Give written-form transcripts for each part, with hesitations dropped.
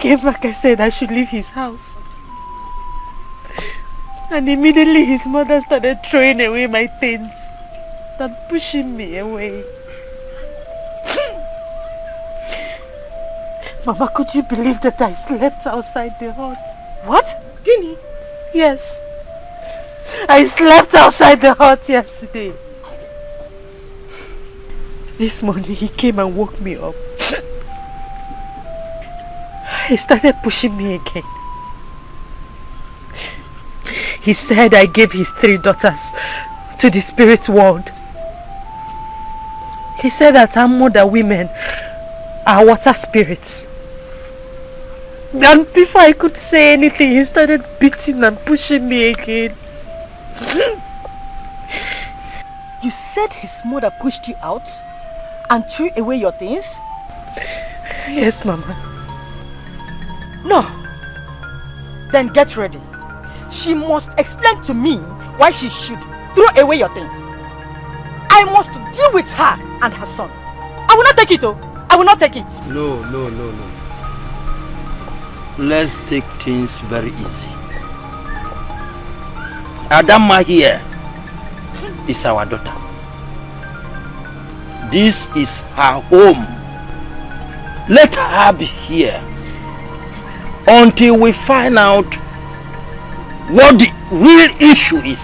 came back and said I should leave his house. And immediately his mother started throwing away my things and pushing me away. Mama, could you believe that I slept outside the hut? What? Guinea? Yes. I slept outside the hut yesterday. This morning he came and woke me up. He started pushing me again. He said I gave his 3 daughters to the spirit world. He said that our mother women are water spirits. And before I could say anything, he started beating and pushing me again. You said his mother pushed you out and threw away your things? Yes, Mama. No. Then get ready. She must explain to me why she should throw away your things. I must deal with her and her son. I will not take it, oh. I will not take it. No. Let's take things very easy. Adama here is our daughter. This is her home. Let her be here until we find out what the real issue is.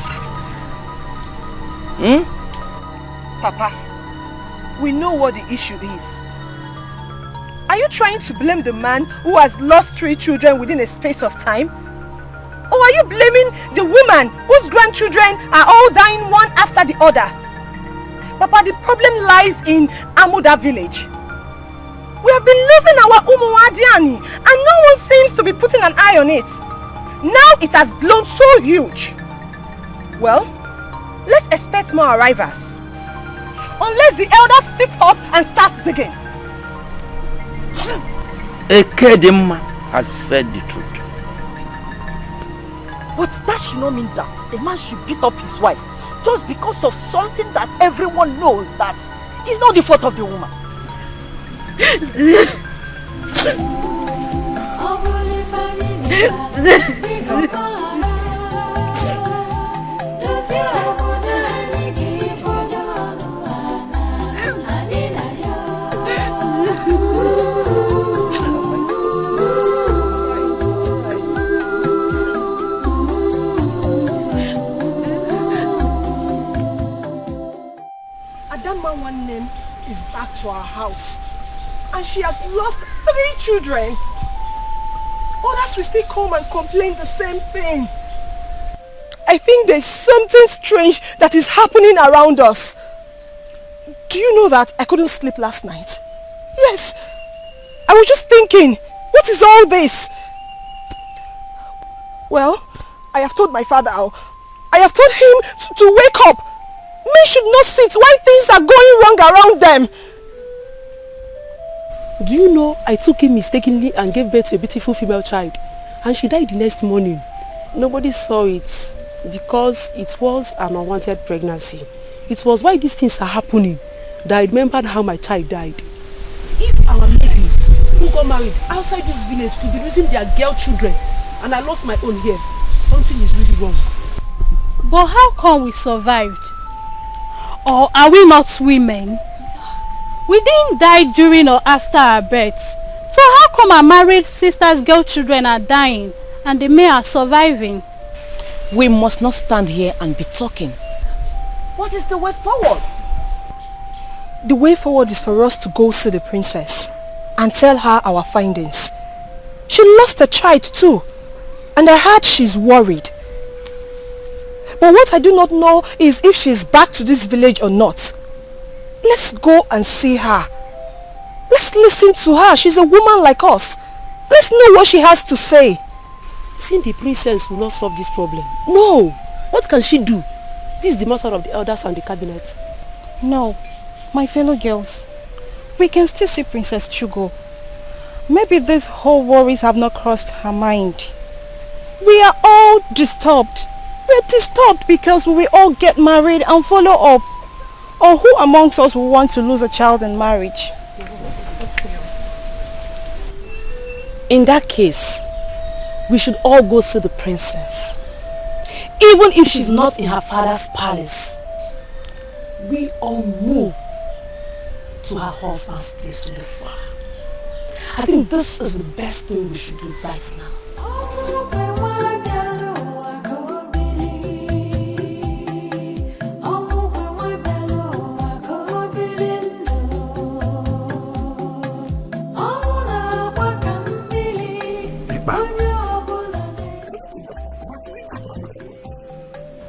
Papa, we know what the issue is. Are you trying to blame the man who has lost 3 children within a space of time? Or are you blaming the woman whose grandchildren are all dying one after the other? Papa, the problem lies in Amuda village. We have been losing our Umuwadiani and no one seems to be putting an eye on it. Now it has blown so huge. Well, let's expect more arrivals. Unless the elders sit up and start digging. Ekedema has said the truth. But that should not mean that a man should beat up his wife just because of something that everyone knows that is not the fault of the woman. Adama one name is back to our house and she has lost 3 children. Others will still come and complain the same thing. I think there's something strange that is happening around us. Do you know that I couldn't sleep last night? Yes. I was just thinking, what is all this? Well, I have told my father, I have told him to wake up. Men should not sit while things are going wrong around them. Do you know I took him mistakenly and gave birth to a beautiful female child and she died the next morning? Nobody saw it because it was an unwanted pregnancy. It was why these things are happening that I remembered how my child died. If our ladies who got married outside this village could be losing their girl children and I lost my own here, something is really wrong. But how come we survived? Or are we not women? We didn't die during or after our births. So how come our married sisters' girl children are dying and the men are surviving? We must not stand here and be talking. What is the way forward? The way forward is for us to go see the princess and tell her our findings. She lost a child too, and I heard she's worried. But what I do not know is if she's back to this village or not. Let's go and see her. Let's listen to her. She's a woman like us. Let's know what she has to say. Seeing the princess will not solve this problem. No! What can she do? This is the matter of the elders and the cabinet. No, my fellow girls. We can still see Princess Chugo. Maybe these whole worries have not crossed her mind. We are all disturbed. We are disturbed because we will all get married and follow up. Or who amongst us will want to lose a child in marriage? In that case, we should all go see the princess. Even if she's not in her father's palace, we all move to her husband's place to look for her. I think this is the best thing we should do right now.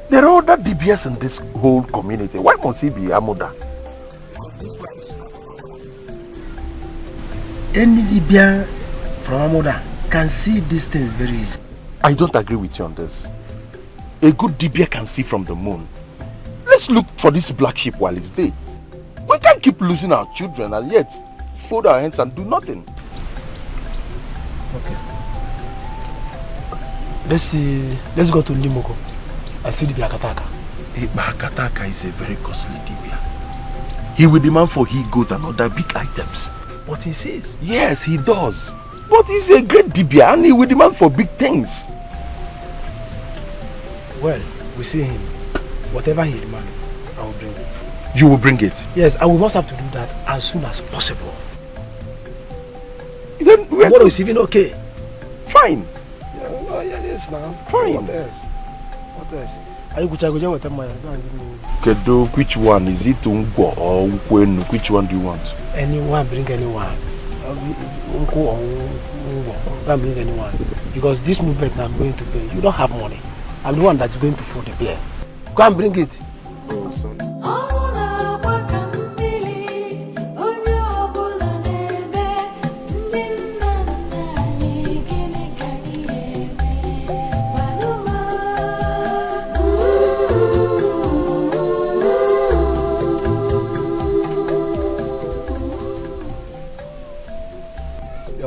There are other DBS in this whole community. Why must he be Amuda? Any DBS from Amuda can see these things very easy. I don't agree with you on this. A good DBS can see from the moon. Let's look for this black sheep while it's day. We can't keep losing our children and yet fold our hands and do nothing. Okay. Let's go to Limoko. I see the Akataka. Akataka is a very costly dibia. He will demand for he goat and other big items. But he says. Yes, he does. But he's a great dibia and he will demand for big things. Well, we see him. Whatever he demands, I will bring it. You will bring it? Yes, and we must have to do that as soon as possible. Then tomorrow is even okay. Fine. Yes, now. Fine. What else? Are you going with them? Kedo, which one? Is it Unko or Ukwenu? Which one do you want? Anyone, bring anyone. Unko or Unko, bring anyone. Because this movement I'm going to pay, you don't have money. I'm the one that's going to food the beer. Go and bring it. Oh, sorry.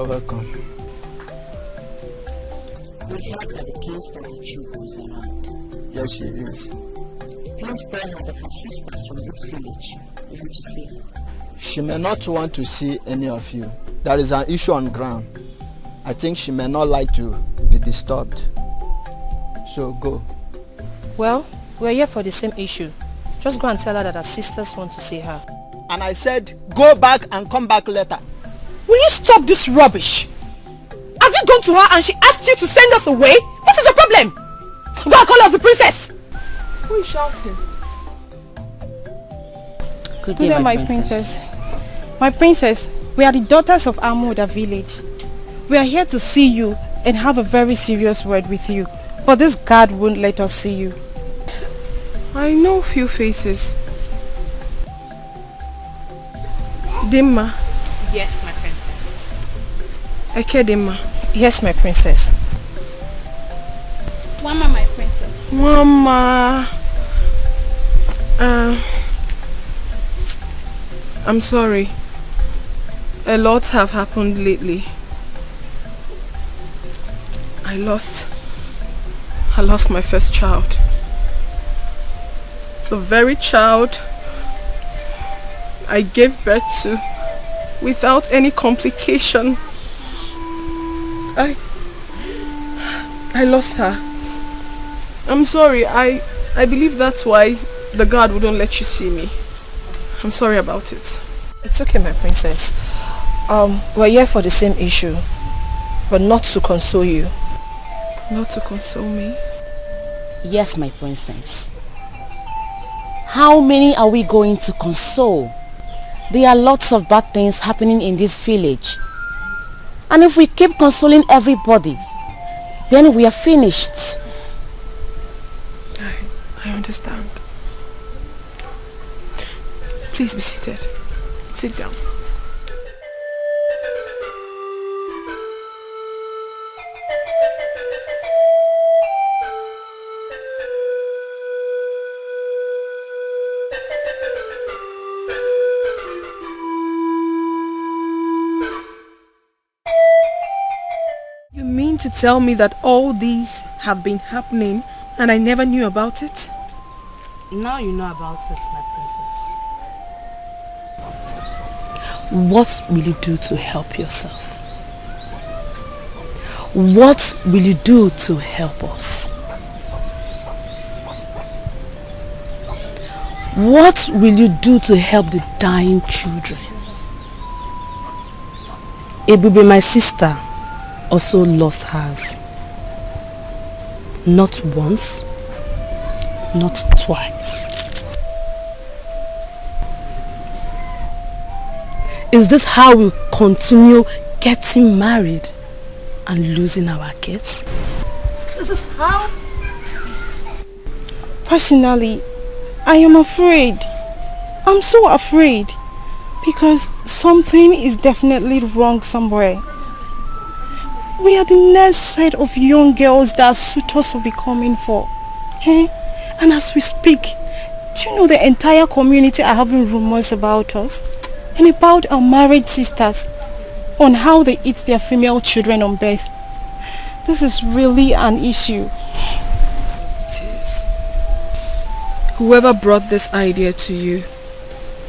Welcome. We heard that the king's daughter Chugo is around. Yes, she is. Please tell her that her sisters from this village want to see her. She may not want to see any of you. There is an issue on ground. I think she may not like to be disturbed. So go. Well, we're here for the same issue. Just go and tell her that her sisters want to see her. And I said, go back and come back later. Will you stop this rubbish? Have you gone to her and she asked you to send us away? What is your problem? Go and call us the princess. Who is shouting? Good day, my princess. My princess, we are the daughters of Amuda village. We are here to see you and have a very serious word with you. But this guard won't let us see you. I know few faces. Dimma. Yes, my princess. Eke Dimma. Yes, my princess. Wama, my princess. Mama. I'm sorry. A lot have happened lately. I lost my first child. The very child I gave birth to without any complication. I lost her. I'm sorry. I believe that's why the guard wouldn't let you see me. I'm sorry about it. It's okay, my princess. We're here for the same issue, but not to console you. Not to console me? Yes, my princess. How many are we going to console? There are lots of bad things happening in this village. And if we keep consoling everybody, then we are finished. I understand. Please be seated. Sit down. You mean to tell me that all these have been happening and I never knew about it? Now you know about it, my princess. What will you do to help yourself? What will you do to help us? What will you do to help the dying children? Ebube, my sister, also lost hers. Not once, not twice. Is this how we continue getting married and losing our kids? This is how? Personally, I am afraid. I'm so afraid. Because something is definitely wrong somewhere. We are the next set of young girls that suitors will be coming for. Eh? And as we speak, do you know the entire community are having rumors about us? And about our married sisters on how they eat their female children on birth. This is really an issue. It is. Whoever brought this idea to you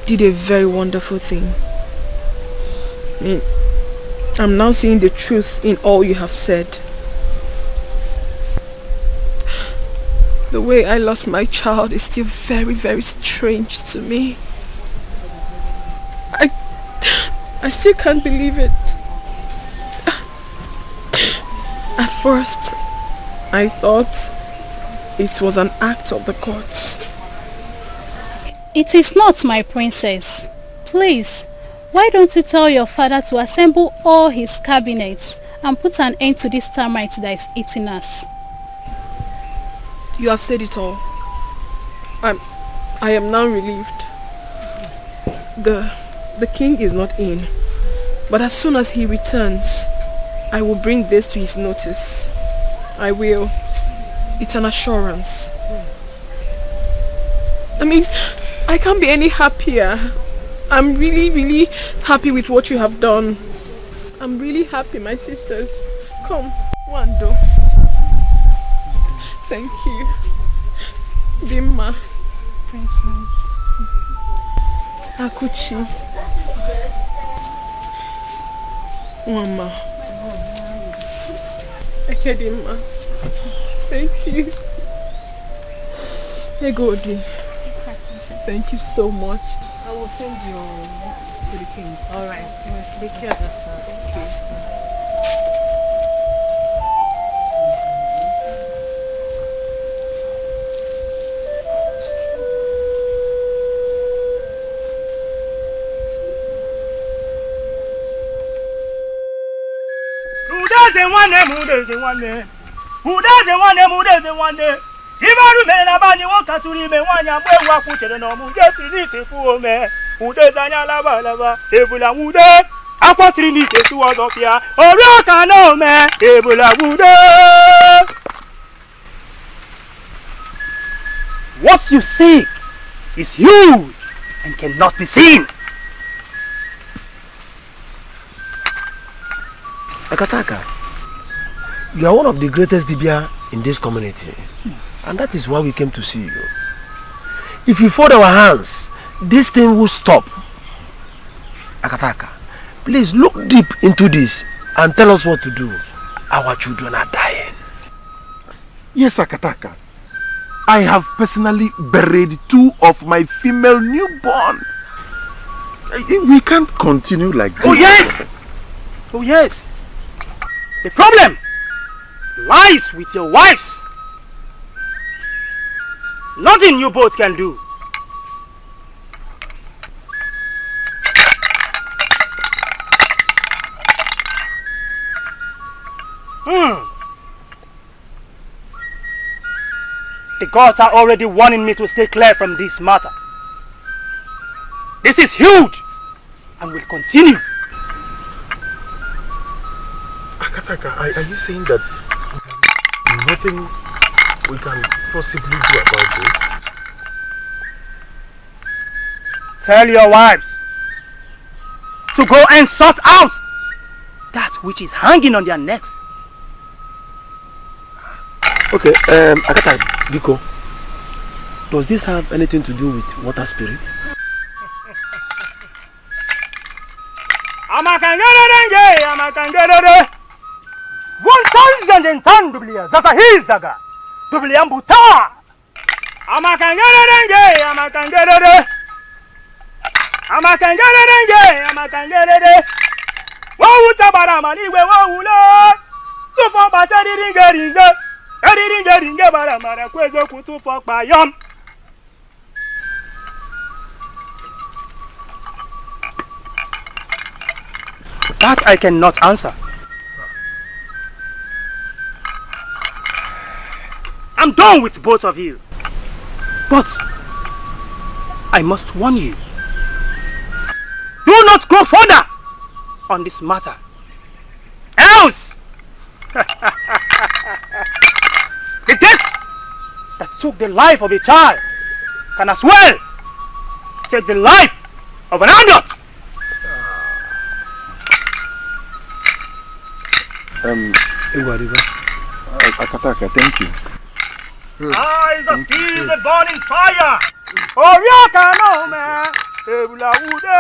did a very wonderful thing. I mean, I'm now seeing the truth in all you have said. The way I lost my child is still very, very strange to me. I still can't believe it. At first, I thought it was an act of the gods. It is not, my princess. Please, why don't you tell your father to assemble all his cabinets and put an end to this termite that is eating us? You have said it all. I am now relieved. The king is not in, but as soon as he returns, I will bring this to his notice. I will. It's an assurance. I mean, I can't be any happier. I'm really, really happy with what you have done. I'm really happy, my sisters. Come, Wando. Thank you. Bimma. Princess. Akuchi. Mama. Ekedima. Thank you. Egodi. Thank you so much. I will send you to the king. Alright. Take care of yourself. Thank you. Who doesn't want them? Who doesn't want them? Who doesn't want them? Who doesn't want them? Ibaru me na bani wonka turi me wanya mwe wa kuchere no mu Jesu ni tefu me ude zanya laba laba ebula wude akwasiri ni tesu odopia ori oka no me ebula wude. What you seek is huge and cannot be seen. Akataka, you are one of the greatest Dibia in this community. Yes. And that is why we came to see you. If we fold our hands, this thing will stop. Akataka, please look deep into this and tell us what to do. Our children are dying. Yes, Akataka. I have personally buried 2 of my female newborn. We can't continue like this. Oh yes! Oh yes! The problem lies with your wives. Nothing you both can do. The gods are already warning me to stay clear from this matter. This is huge and will continue. Akataka, are you saying that nothing we can possibly do about this? Tell your wives to go and sort out that which is hanging on their necks. Okay, Akataka, Biko, does this have anything to do with water spirit? 1,000 dublia sasa hii saga dublia mbuta amakangererenge wowu tabara maniwe wowule tufo bateri ringe bara mara kwezo kutufo payam that I cannot answer. I'm done with both of you. But I must warn you. Do not go further on this matter. Else, the death that took the life of a child can as well take the life of an adult. Akataka, thank you. I see the burning fire. Orioka no man, Ebula Ude.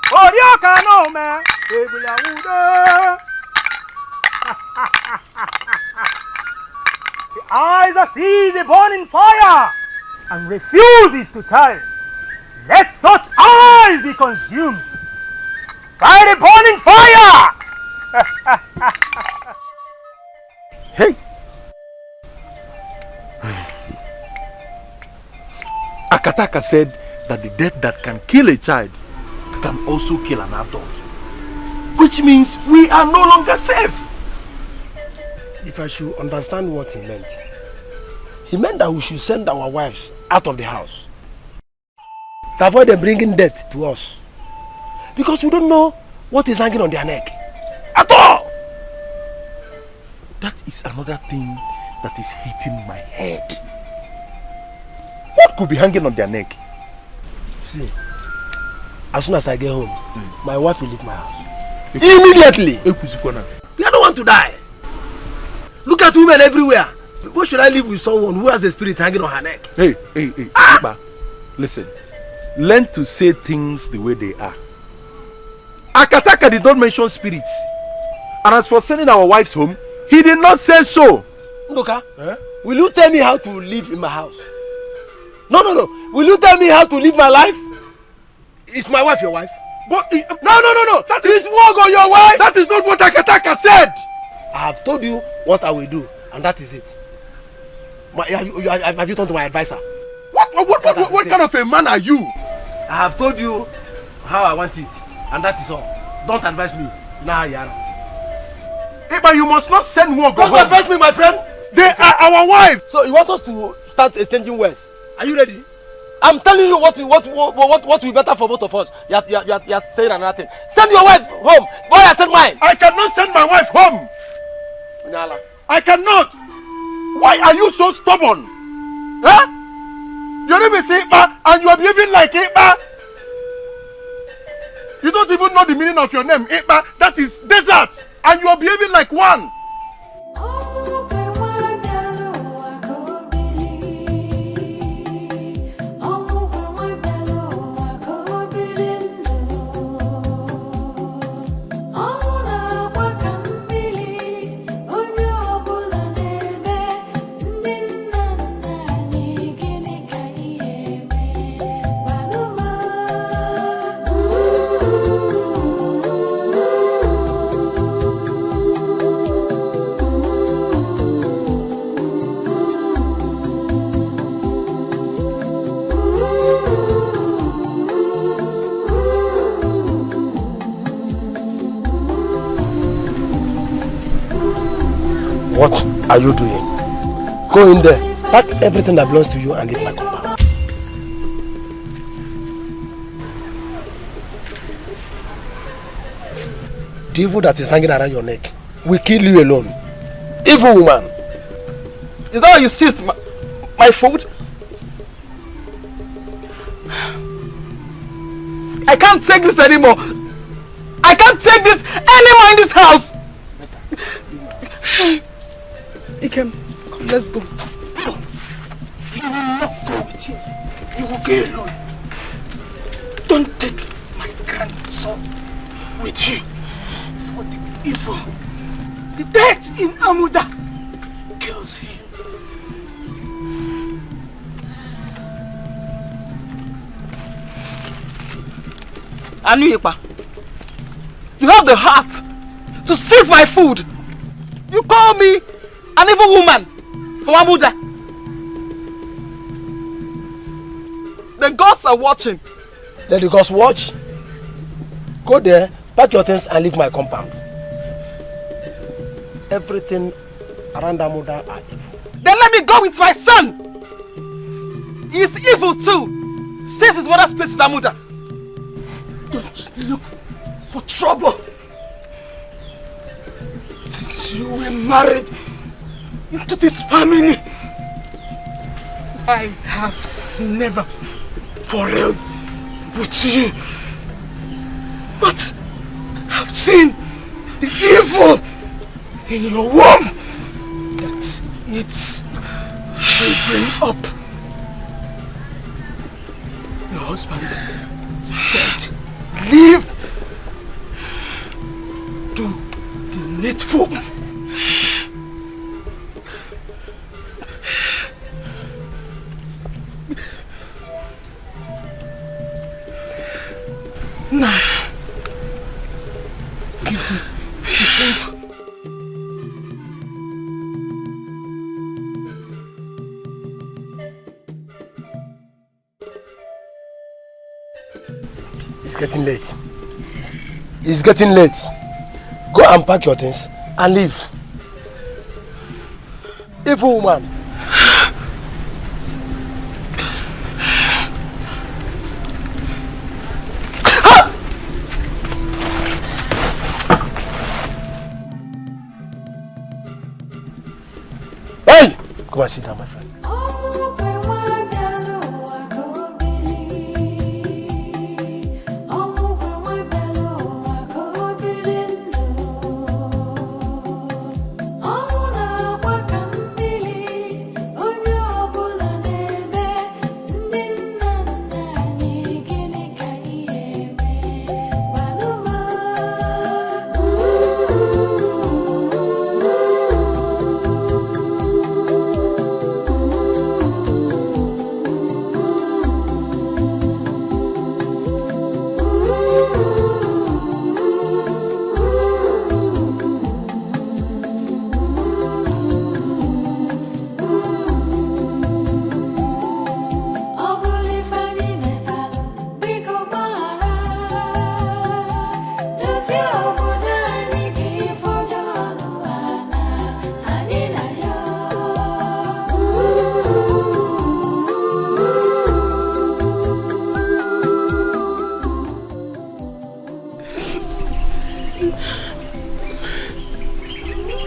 Orioka no man, Ebula Ude. The eyes see the burning fire and refuses to turn. Let such eyes be consumed by the burning fire. Hey! Akataka said that the death that can kill a child can also kill an adult. Which means we are no longer safe. If I should understand what he meant that we should send our wives out of the house to avoid them bringing death to us. Because we don't know what is hanging on their neck. At all! That is another thing that is hitting my head. What could be hanging on their neck? See, as soon as I get home, my wife will leave my house. Immediately! We don't want to die. Look at women everywhere. Why should I live with someone who has a spirit hanging on her neck? Hey, Iba, listen. Learn to say things the way they are. Akataka did not mention spirits. And as for sending our wives home, he did not say so. Ndoka, will you tell me how to live in my house? No. Will you tell me how to live my life? Is my wife your wife? But no. That is Wogo, your wife. That is not what Akataka said. I have told you what I will do, and that is it. Have you turned to my advisor? What kind of a man are you? I have told you how I want it, and that is all. Don't advise me. Nah, Yara. Hey, but you must not send Wogo home. Don't advise me, my friend. They are our wives. So you want us to start exchanging words? Are you ready? I'm telling you what will be better for both of us. You are saying another thing. Send your wife home. Boy, I send mine. I cannot send my wife home. Nala. I cannot. Why are you so stubborn? Huh? Your name is Iba and you are behaving like Iba. You don't even know the meaning of your name, Iba. That is desert. And you are behaving like one. What are you doing? Go in there, pack everything that belongs to you and leave my compound. The evil that is hanging around your neck will kill you alone. Evil woman. Is that how you seized my food? I can't take this anymore. I can't take this anymore in this house. Ikem, come, let's go. You will not go with him. You will go alone. Don't take my grandson with you for the evil The death in Amuda kills him. Anuyepa, you have the heart to seize my food. You call me an evil woman from Amuda. The gods are watching. Let the gods watch. Go there, pack your things and leave my compound. Everything around Amuda are evil. Then let me go with my son. He is evil too, since his mother's place is Amuda. Don't look for trouble. Since you were married into this family, I have never quarreled with you. But I've seen the evil in your womb that eats children up. Your husband said, leave. Do the needful. Now, give me the food. It's getting late. It's getting late. Go and pack your things and leave. Evil woman. Hey! Come and sit down, my friend.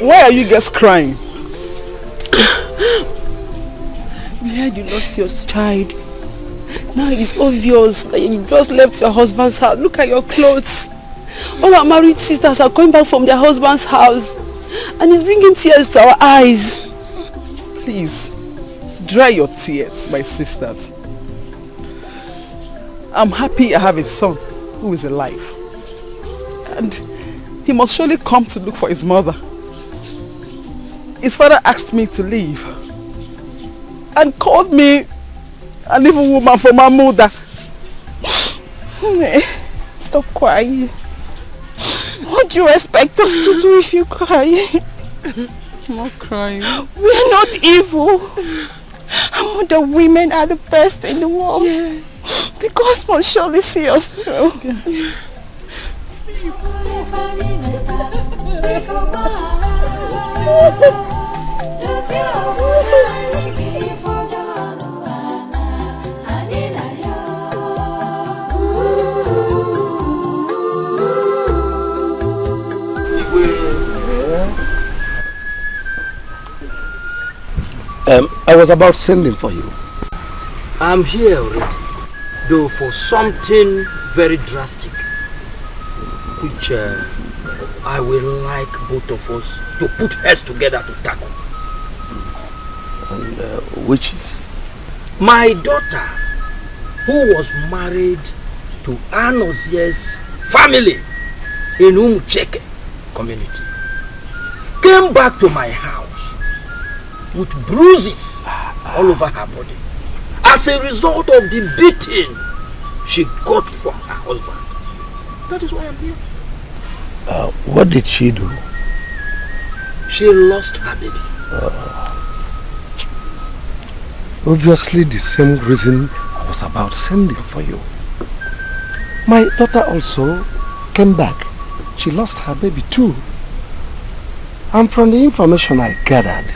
Why are you guys crying? We heard you lost your child. Now it's obvious that you just left your husband's house. Look at your clothes. All our married sisters are coming back from their husband's house. And it's bringing tears to our eyes. Please, dry your tears, my sisters. I'm happy I have a son who is alive. And he must surely come to look for his mother. His father asked me to leave and called me an evil woman for my mother. Stop crying. What do you expect us to do if you cry? I'm not crying. We are not evil. The women are the best in the world. Yes. The gods must surely see us through. Yes. I was about sending for you. I'm here already, though for something very drastic, which I will like both of us to put heads together to tackle. And which is? My daughter, who was married to Anozie's family in Umucheke community. came back to my house with bruises all over her body as a result of the beating she got from her husband. That is why I'm here. What did she do? She lost her baby. Obviously the same reason I was about sending for you. My daughter also came back. She lost her baby too. And from the information I gathered,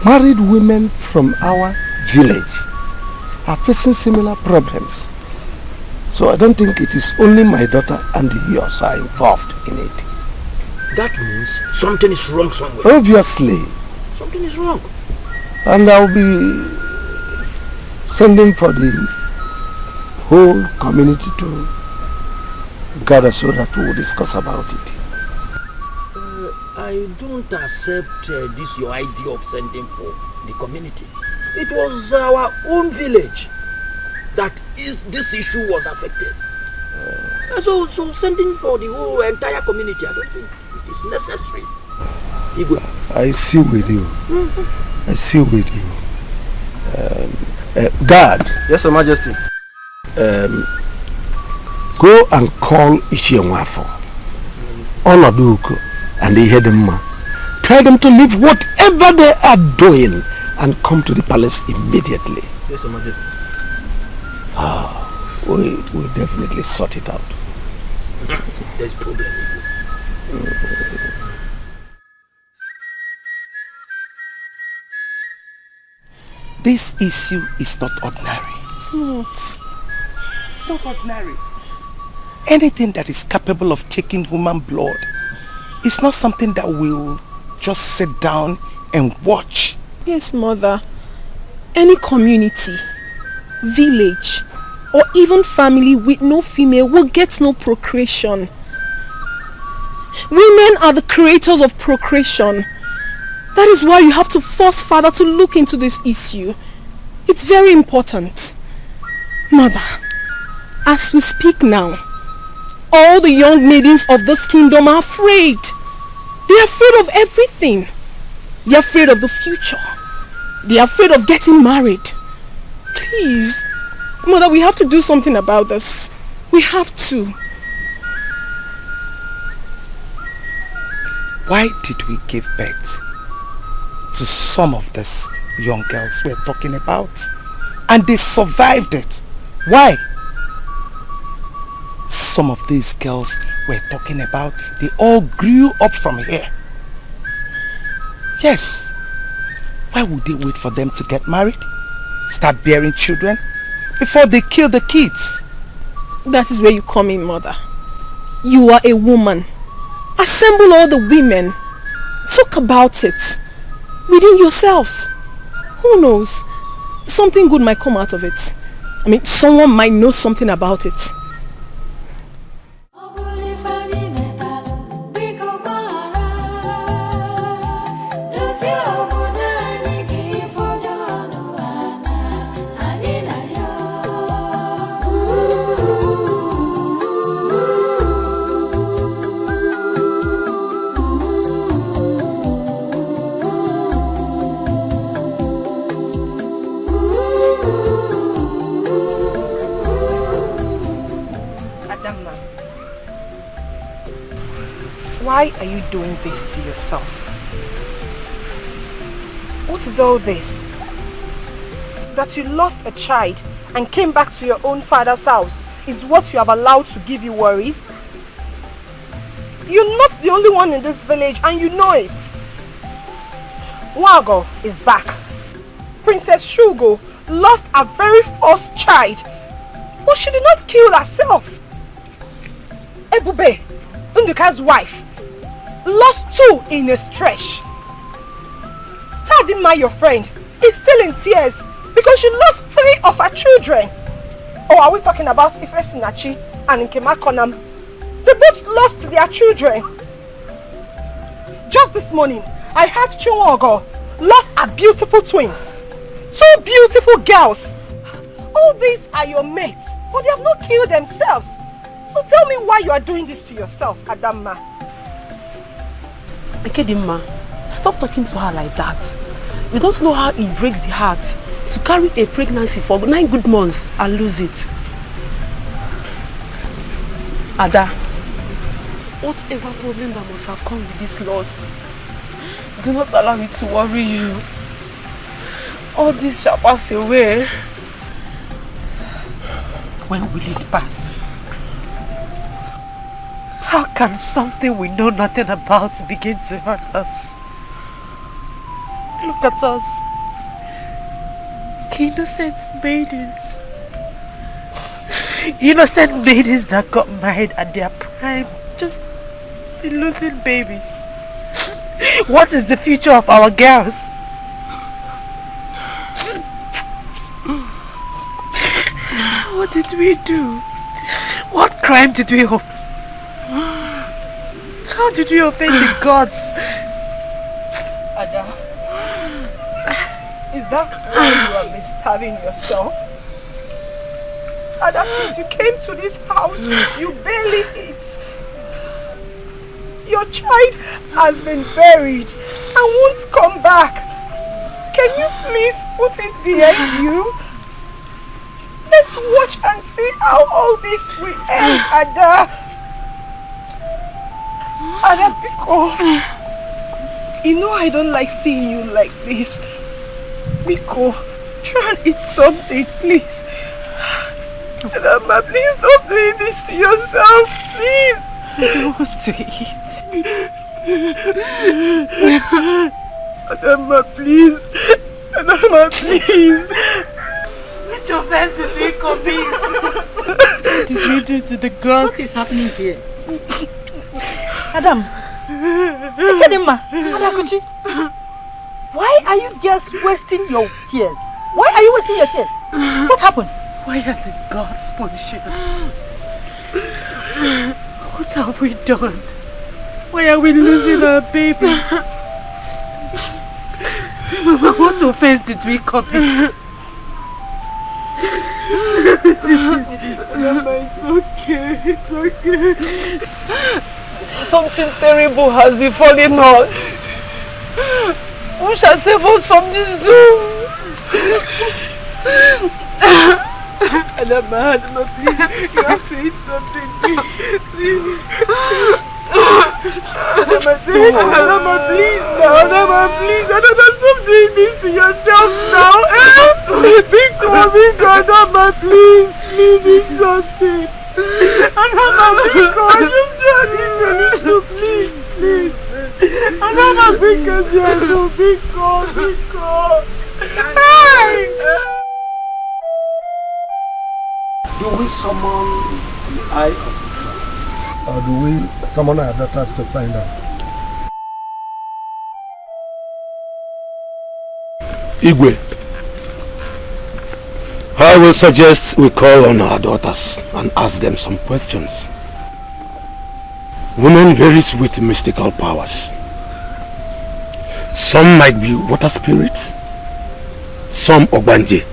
married women from our village are facing similar problems. So I don't think it is only my daughter and yours are involved in it. That means something is wrong somewhere. Obviously. Something is wrong. And I'll be sending for the whole community to gather so that we will discuss about it. I don't accept this your idea of sending for the community. It was our own village that this issue was affected. So sending for the whole entire community, I don't think it is necessary. Igwe. I see with you. I see with you. Guard. Yes, Your Majesty. Go and call Ishienwafo, Onaduko, and the Hedema. Tell them to leave whatever they are doing and come to the palace immediately. Yes, Your Majesty. We'll definitely sort it out. There's problem. This issue is not ordinary. It's not. It's not ordinary. Anything that is capable of taking human blood is not something that we'll just sit down and watch. Yes, Mother. Any community, village, or even family with no female will get no procreation. Women are the creators of procreation. That is why you have to force Father to look into this issue. It's very important. Mother, as we speak now, all the young maidens of this kingdom are afraid. They are afraid of everything. They are afraid of the future. They are afraid of getting married. Please, Mother, we have to do something about this. We have to. Why did we give birth to some of these young girls we're talking about? And they survived it. Why? Some of these girls we're talking about, they all grew up from here. Yes. Why would they wait for them to get married? Start bearing children? Before they kill the kids? That is where you come in, Mother. You are a woman. Assemble all the women. Talk about it. Within yourselves. Who knows? Something good might come out of it. I mean, someone might know something about it. Why are you doing this to yourself? What is all this? That you lost a child and came back to your own father's house is what you have allowed to give you worries? You're not the only one in this village and you know it. Wago is back. Princess Shugo lost a very first child, but she did not kill herself. Ebube, Nduka's wife, lost 2 in a stretch. Tadima, your friend, is still in tears because she lost 3 of her children. Or are we talking about Ifesinachi and Nkema Konam? They both lost their children. Just this morning, I heard Chunwogo lost her beautiful twins. 2 beautiful girls. All these are your mates, but they have not killed themselves. So tell me why you are doing this to yourself, Adamma. Ekedimma, stop talking to her like that. You don't know how it breaks the heart to carry a pregnancy for 9 good months and lose it. Ada, whatever problem that must have come with this loss, do not allow me to worry you. All this shall pass away. When will it pass? How can something we know nothing about begin to hurt us? Look at us. Innocent maidens. Innocent maidens that got married at their prime, just losing babies. What is the future of our girls? What did we do? What crime did we open? How did we offend the gods? Ada, is that why you have been starving yourself? Ada, since you came to this house, you barely eat. Your child has been buried and won't come back. Can you please put it behind you? Let's watch and see how all this will end, Ada. Ada, Biko, you know I don't like seeing you like this. Biko, try and eat something, please. Adama, please don't do this to yourself, please. I don't want to eat. Adama, please. Adama, please. Let your best to drink of me. What did you do to the gods? What is happening here? Adam, Ekedimma, Adakuchi, why are you just wasting your tears? Why are you wasting your tears? What happened? Why are the gods punishing us? What have we done? Why are we losing our babies? What offense did we commit? It's okay, it's okay. Something terrible has befallen us. Who shall save us from this doom? Adama, please, you have to eat something, please. Adama, please, now, Adama, please. Adama, stop doing this to yourself now. Biko, Adama, please eat something. Adama, Biko, just try this a little, please. Adama, Biko. Hey! Do we summon the eye of the fly? Or do we summon our daughters to find out? Igwe, I will suggest we call on our daughters and ask them some questions. Women vary with mystical powers. Some might be water spirits, some Ogbanje.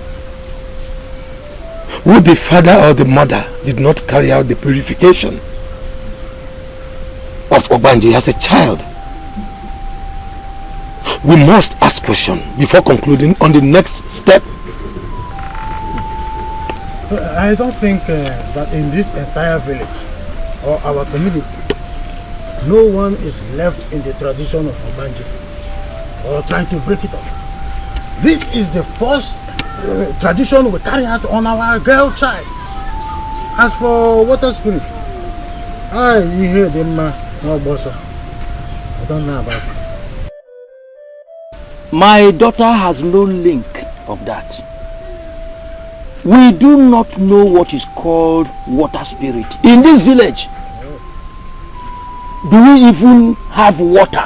Who the father or the mother did not carry out the purification of Ogbanje as a child. We must ask questions before concluding on the next step. I don't think that in this entire village or our community, no one is left in the tradition of Ogbanje or trying to break it up. This is the first tradition we carry out on our girl child. As for water spirit, you hear them, no bossa. I don't know about it. My daughter has no link of that. We do not know what is called water spirit in this village. Do we even have water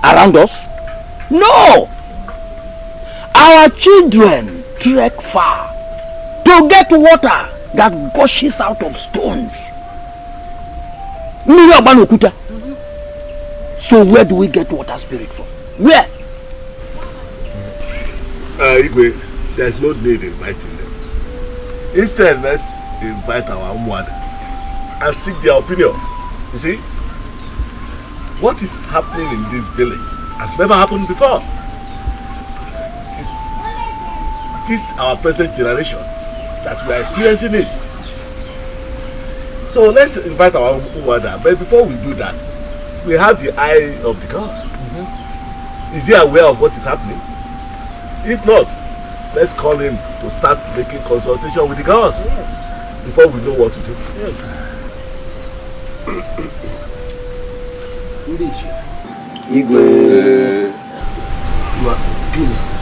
around us? No! Our children trek far to get water that gushes out of stones. So where do we get water spirit from? Where? Igwe, there's no need inviting them. Instead, let's invite our mother and seek their opinion. You see? what is happening in this village has never happened before. It is our present generation that we are experiencing it. So let's invite our mother, but before we do that, we have the eye of the gods. Is he aware of what is happening? If not, let's call him to start making consultation with the gods before we know what to do. Igwe, you are opinions.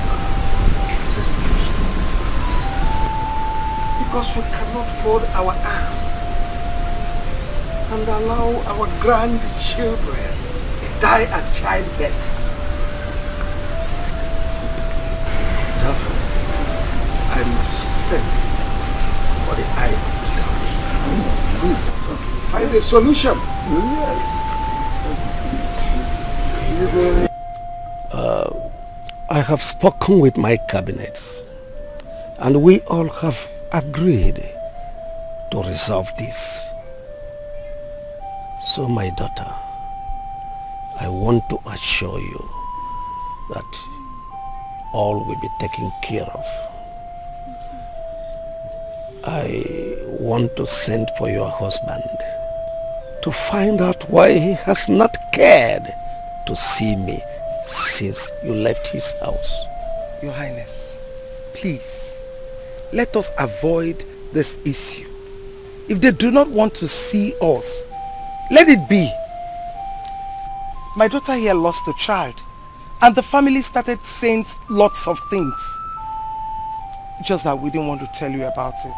Because we cannot fold our arms and allow our grandchildren die at childbirth. Therefore, I must send for the eye of God. Find a solution. Yes. I have spoken with my cabinets, and we all have agreed to resolve this. So, my daughter, I want to assure you that all will be taken care of. I want to send for your husband to find out why he has not cared to see me since you left his house. Your Highness, please, let us avoid this issue. If they do not want to see us, let it be. My daughter here lost a child, and the family started saying lots of things. Just that we didn't want to tell you about it.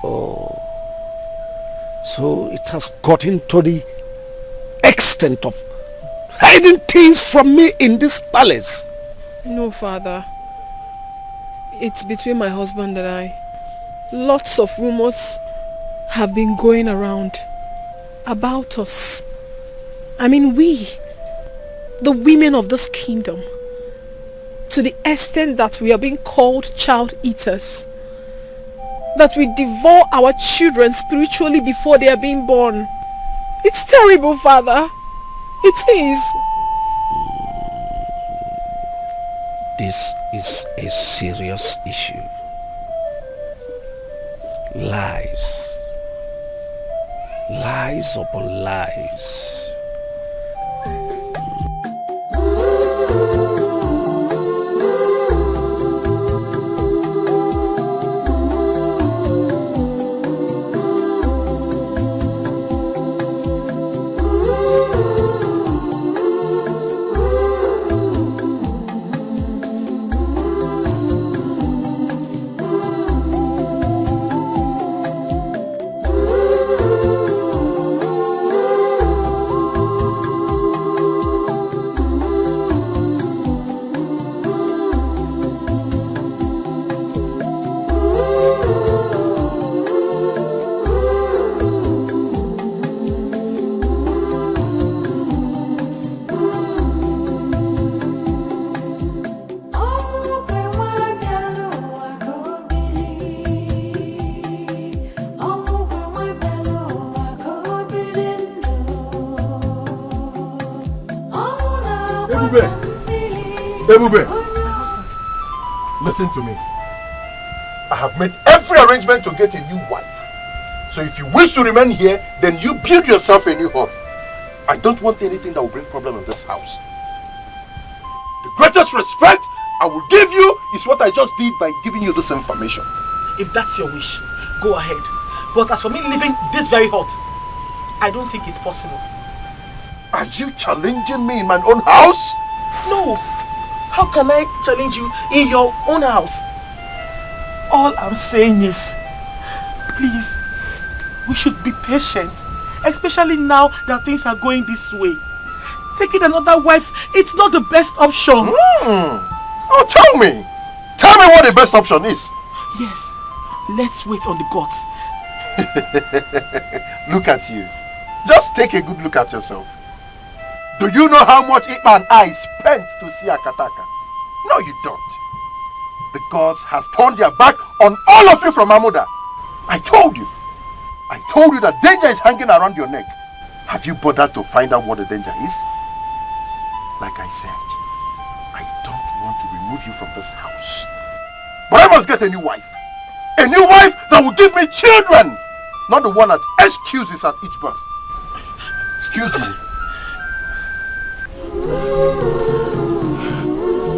Oh, so it has gotten to the extent of hiding things from me in this palace. No, Father. It's between my husband and I. Lots of rumors have been going around about us. I mean, we, the women of this kingdom, to the extent that we are being called child eaters, that we devour our children spiritually before they are being born. It's terrible, Father. It is. This is a serious issue. Lies. Lies upon lies. Ebube, listen to me. I have made every arrangement to get a new wife. So if you wish to remain here, then you build yourself a new home. I don't want anything that will bring problem in this house. The greatest respect I will give you is what I just did by giving you this information. If that's your wish, go ahead. But as for me leaving this very hut, I don't think it's possible. Are you challenging me in my own house? No. How can I challenge you in your own house? All I'm saying is, please, we should be patient. Especially now that things are going this way. Taking another wife, it's not the best option. Oh, tell me. Tell me what the best option is. Yes. Let's wait on the gods. Look at you. Just take a good look at yourself. Do you know how much Ikpa and I spent to see Akataka? No, you don't. The gods has turned their back on all of you from Amuda. I told you that danger is hanging around your neck. Have you bothered to find out what the danger is? Like I said, I don't want to remove you from this house. But I must get a new wife. A new wife that will give me children! Not the one that excuses at each birth. Excuse me.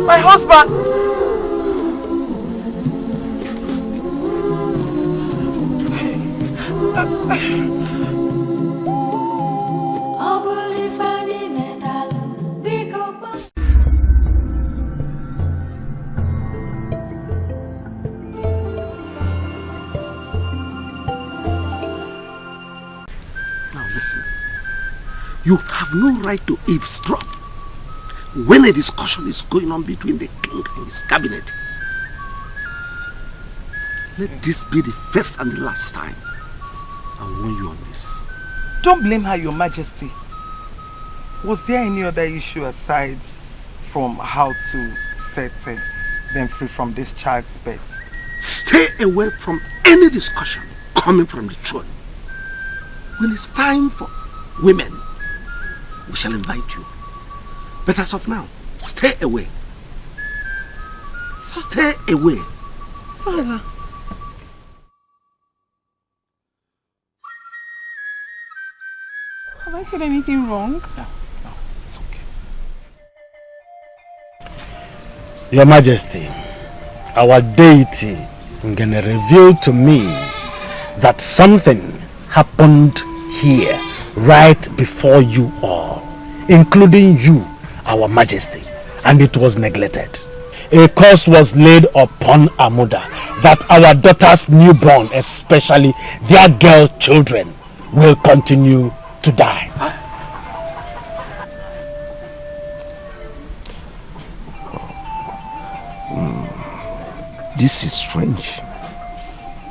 My husband! You have no right to eavesdrop when a discussion is going on between the king and his cabinet. Let this be the first and the last time I warn you on this. Don't blame her, Your Majesty. Was there any other issue aside from how to set them free from this child's birth? Stay away from any discussion coming from the throne. When it's time for women, we shall invite you. But as of now, stay away. Stay away. Father. Have I said anything wrong? No, it's okay. Your Majesty, our deity Ngene revealed to me that something happened here right before you all, including you, our Majesty, and it was neglected. A curse was laid upon Amuda that our daughter's newborn, especially their girl children, will continue to die. This is strange.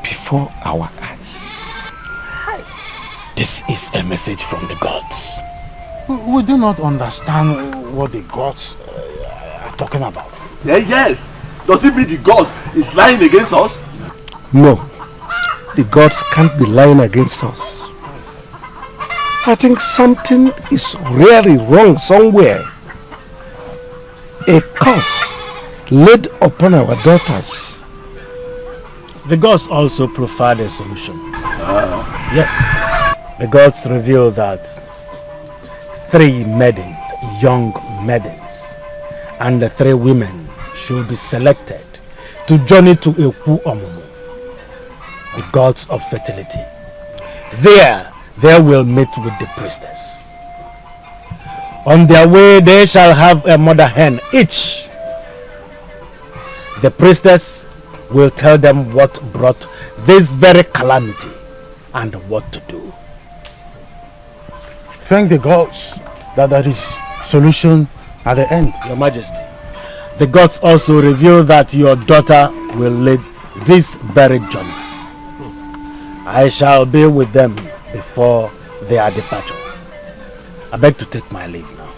Before our eyes. This is a message from the gods. We do not understand what the gods are talking about. Yes. Does it mean the gods is lying against us? No. The gods can't be lying against us. I think something is really wrong somewhere. A curse laid upon our daughters. The gods also provide a solution. Yes. The gods reveal that 3 maidens, young maidens, and the 3 women should be selected to journey to Eku Omumu, the gods of fertility. There, they will meet with the priestess. On their way, they shall have a mother hen each. The priestess will tell them what brought this very calamity and what to do. Thank the gods that there is solution at the end. Your Majesty, the gods also reveal that your daughter will lead this very journey. I shall be with them before their departure. I beg to take my leave now.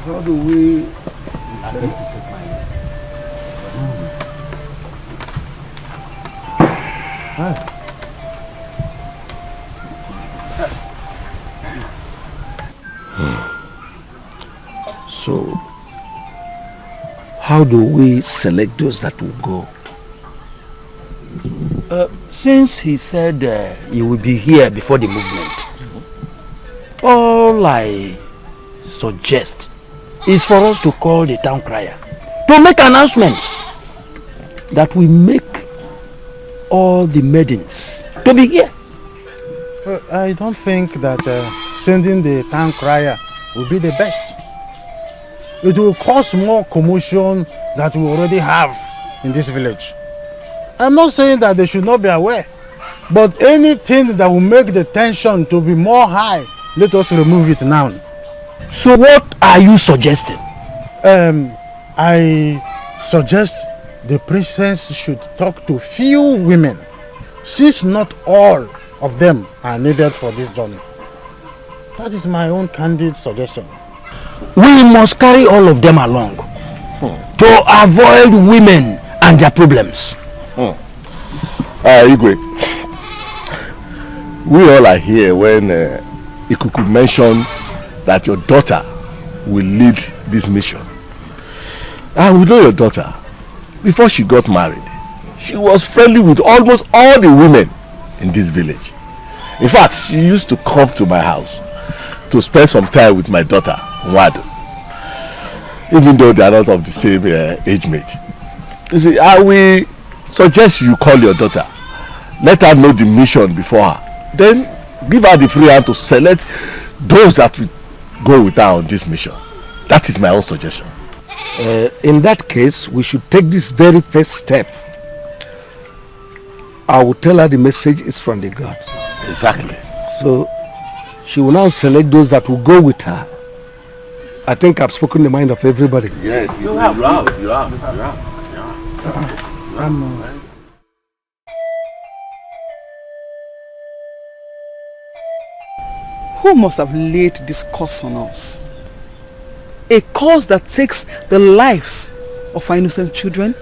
How do we... I beg to take my leave. So, how do we select those that will go? Since he said he will be here before the movement, all I suggest is for us to call the town crier to make announcements that we make all the maidens to be here. I don't think that sending the town crier will be the best. It will cause more commotion that we already have in this village. I'm not saying that they should not be aware, but anything that will make the tension to be more high, let us remove it now. So what are you suggesting? I suggest the princess should talk to few women, since not all of them are needed for this journey. That is my own candid suggestion. We must carry all of them along to avoid women and their problems. Igwe, we all are here when Ikuku mentioned that your daughter will lead this mission. And we know your daughter. Before she got married, she was friendly with almost all the women in this village. In fact, she used to come to my house to spend some time with my daughter, Nwado. Even though they are not of the same age mate. You see, I will suggest you call your daughter. Let her know the mission before her. Then give her the free hand to select those that will go with her on this mission. That is my own suggestion. In that case, we should take this very first step. I will tell her the message is from the gods. Exactly. So she will now select those that will go with her. I think I've spoken the mind of everybody. Yes, you have. Who must have laid this curse on us? A curse that takes the lives of our innocent children?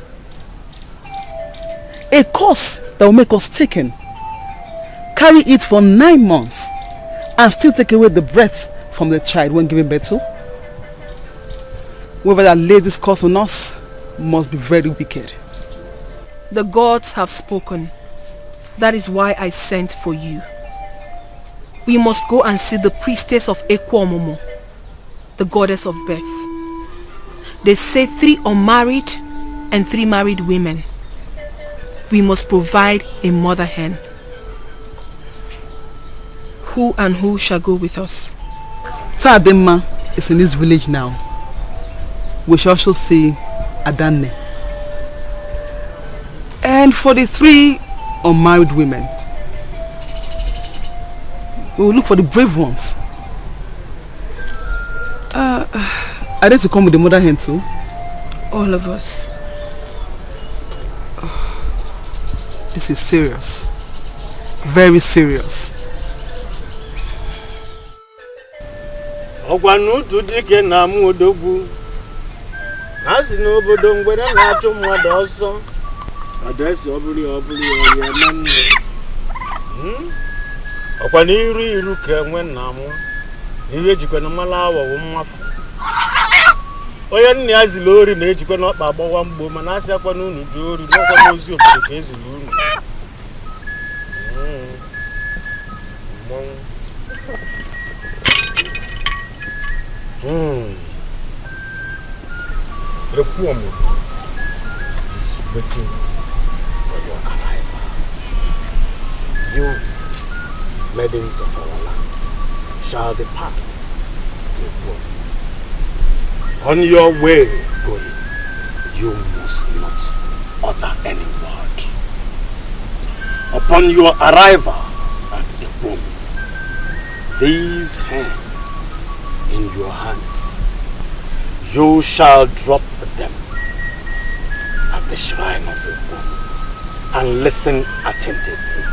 A curse that will make us taken, carry it for 9 months, and still take away the breath from the child when giving birth to? Whoever that laid this curse on us must be very wicked. The gods have spoken. That is why I sent for you. We must go and see the priestess of Ekwomomo, the goddess of birth. They say 3 unmarried and 3 married women. We must provide a mother hen. Who and who shall go with us? Tadema is in this village now. We shall also see Adanne. And for the 3 unmarried women, we will look for the brave ones. Are they to come with the mother hen too? All of us. This is serious. Very serious. Ogwanu tudike na muodogwu. Nasi n'obodo ngwere na-achụ mmadụ ọsọ. Adesi obuli oye manne. Ọkwa n'iru ka enwe nna mụ. Ihe ejikwa na mala awo mmafu. Onye nne ya zili ori na-ejikwa n'ọkpa agbawa mgbo mana asị akwa n'unu ji ori n'ọkwa n'ozi obodo ka ezili unu. Ekwomo is waiting for your arrival. You, maidens of our land, shall depart to Ekwomo. On your way going, you must not utter any word. Upon your arrival at Ekwomo, these hands in your hands, you shall drop them at the shrine of Ekwomo and listen attentively.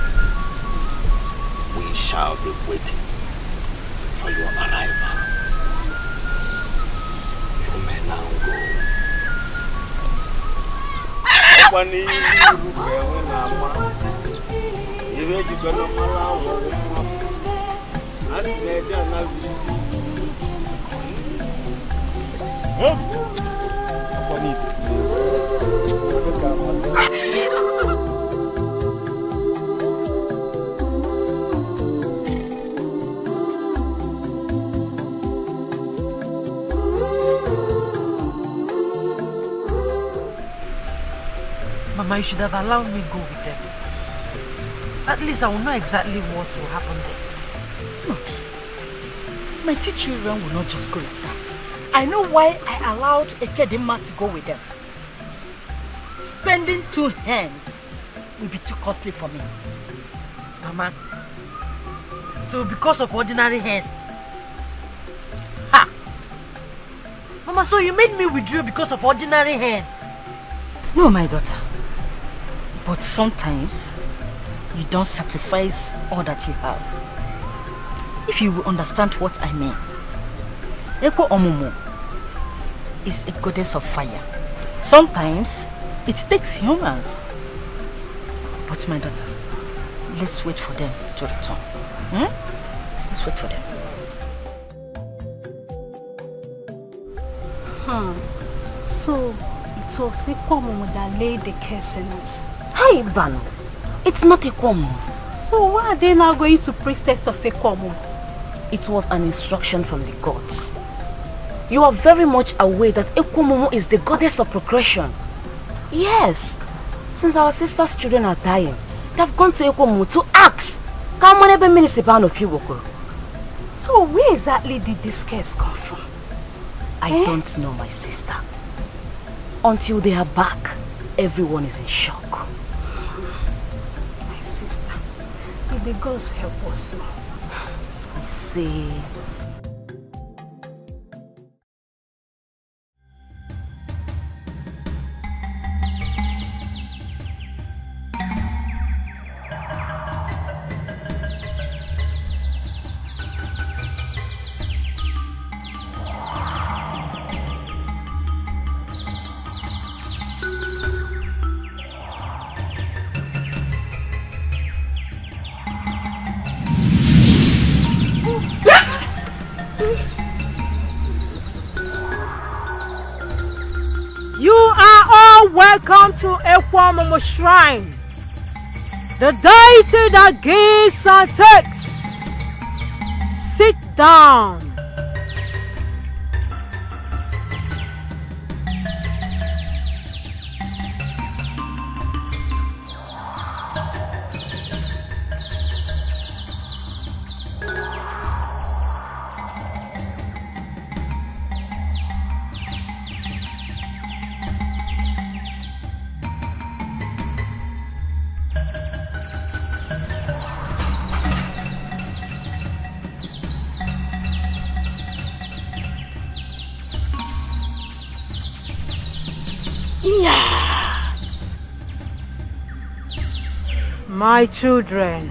We shall be waiting for your arrival. You may now go. Mama, you should have allowed me go with them. At least I will know exactly what will happen there. No. My 2 children will not just go like that. I know why I allowed Ekedima to go with them. Spending 2 hens will be too costly for me. Mama, so because of ordinary hen? Ha! Mama, so you made me withdraw because of ordinary hen? No, my daughter. But sometimes, you don't sacrifice all that you have. If you will understand what I mean. Ekwomomo is a goddess of fire. Sometimes, it takes humans. But my daughter, let's wait for them to return. Let's wait for them. So, it was Ekwomomo that laid the curse on us. Hey, Bano, it's not Ekwomomo. So why are they now going to priestess of Ekwomomo? It was an instruction from the gods. You are very much aware that Ekwomomo is the goddess of procreation. Yes, since our sister's children are dying, they have gone to Ekwomomo to ask. So where exactly did this curse come from? I don't know, my sister. Until they are back, everyone is in shock. My sister, may the gods help us. I see. Welcome to Ekwomomo Shrine, the deity that gives and takes. Sit down. My children,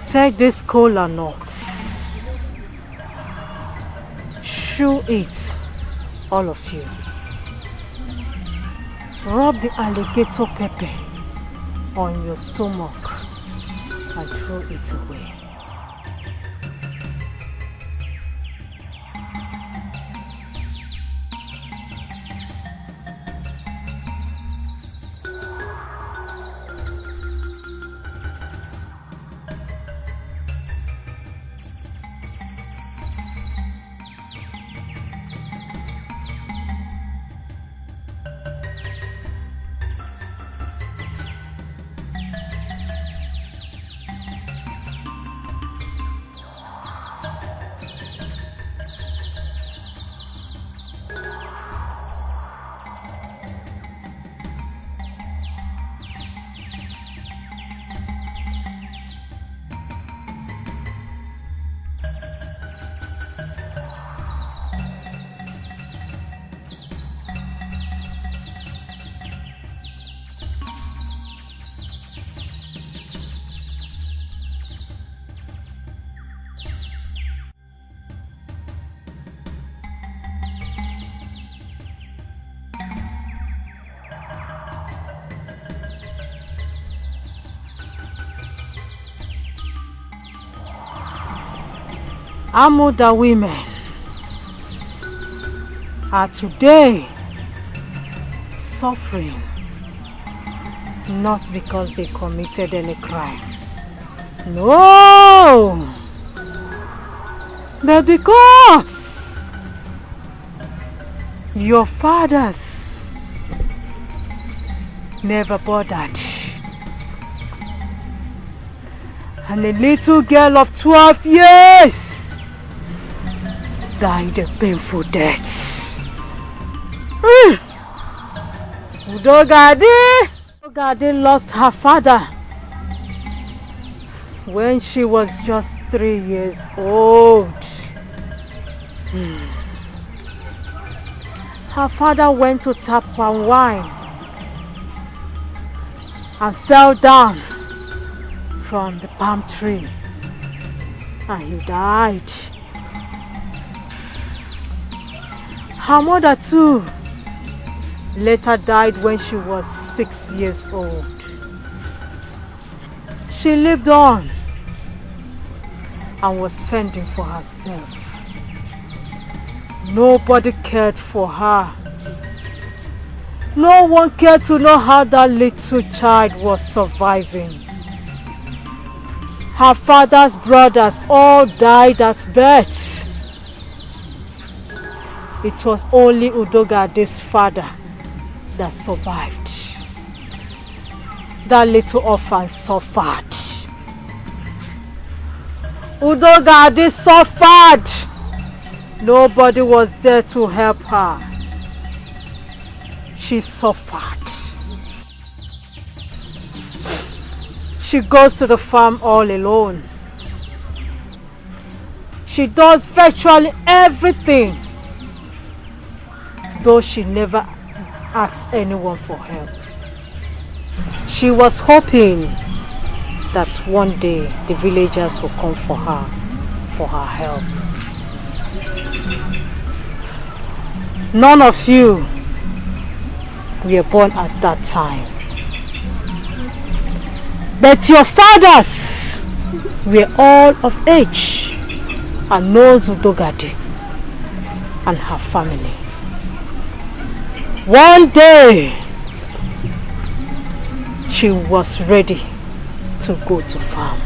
take this kola nuts, chew it, all of you. Rub the alligator pepper on your stomach and throw it away. Amuda women are today suffering not because they committed any crime. No! But because your fathers never bothered. And a little girl of 12 years died a painful death. Udogade lost her father when she was just 3 years old. Her father went to tap palm wine and fell down from the palm tree and he died. Her mother too later died when she was 6 years old. She lived on and was fending for herself. Nobody cared for her. No one cared to know how that little child was surviving. Her father's brothers all died at birth. It was only Udogade's father that survived. That little orphan suffered. Udogade suffered. Nobody was there to help her. She suffered. She goes to the farm all alone. She does virtually everything, though she never asks anyone for help. She was hoping that one day the villagers will come for her help. None of you were born at that time. But your fathers were all of age and knows Udogade and her family. One day, she was ready to go to farm.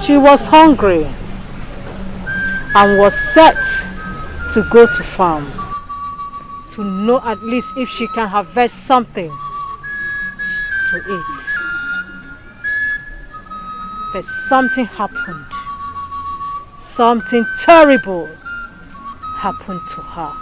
She was hungry and was set to go to farm to know at least if she can harvest something to eat. But something happened. Something terrible happened to her.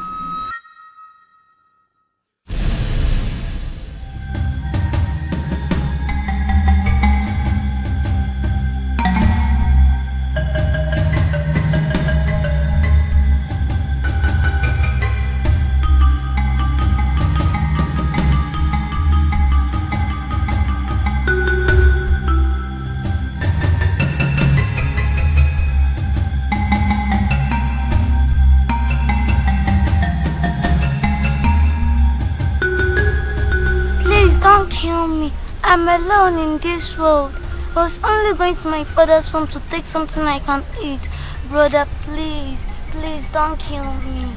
I'm alone in this world. I was only going to my father's farm to take something I can eat. Brother, please, please don't kill me.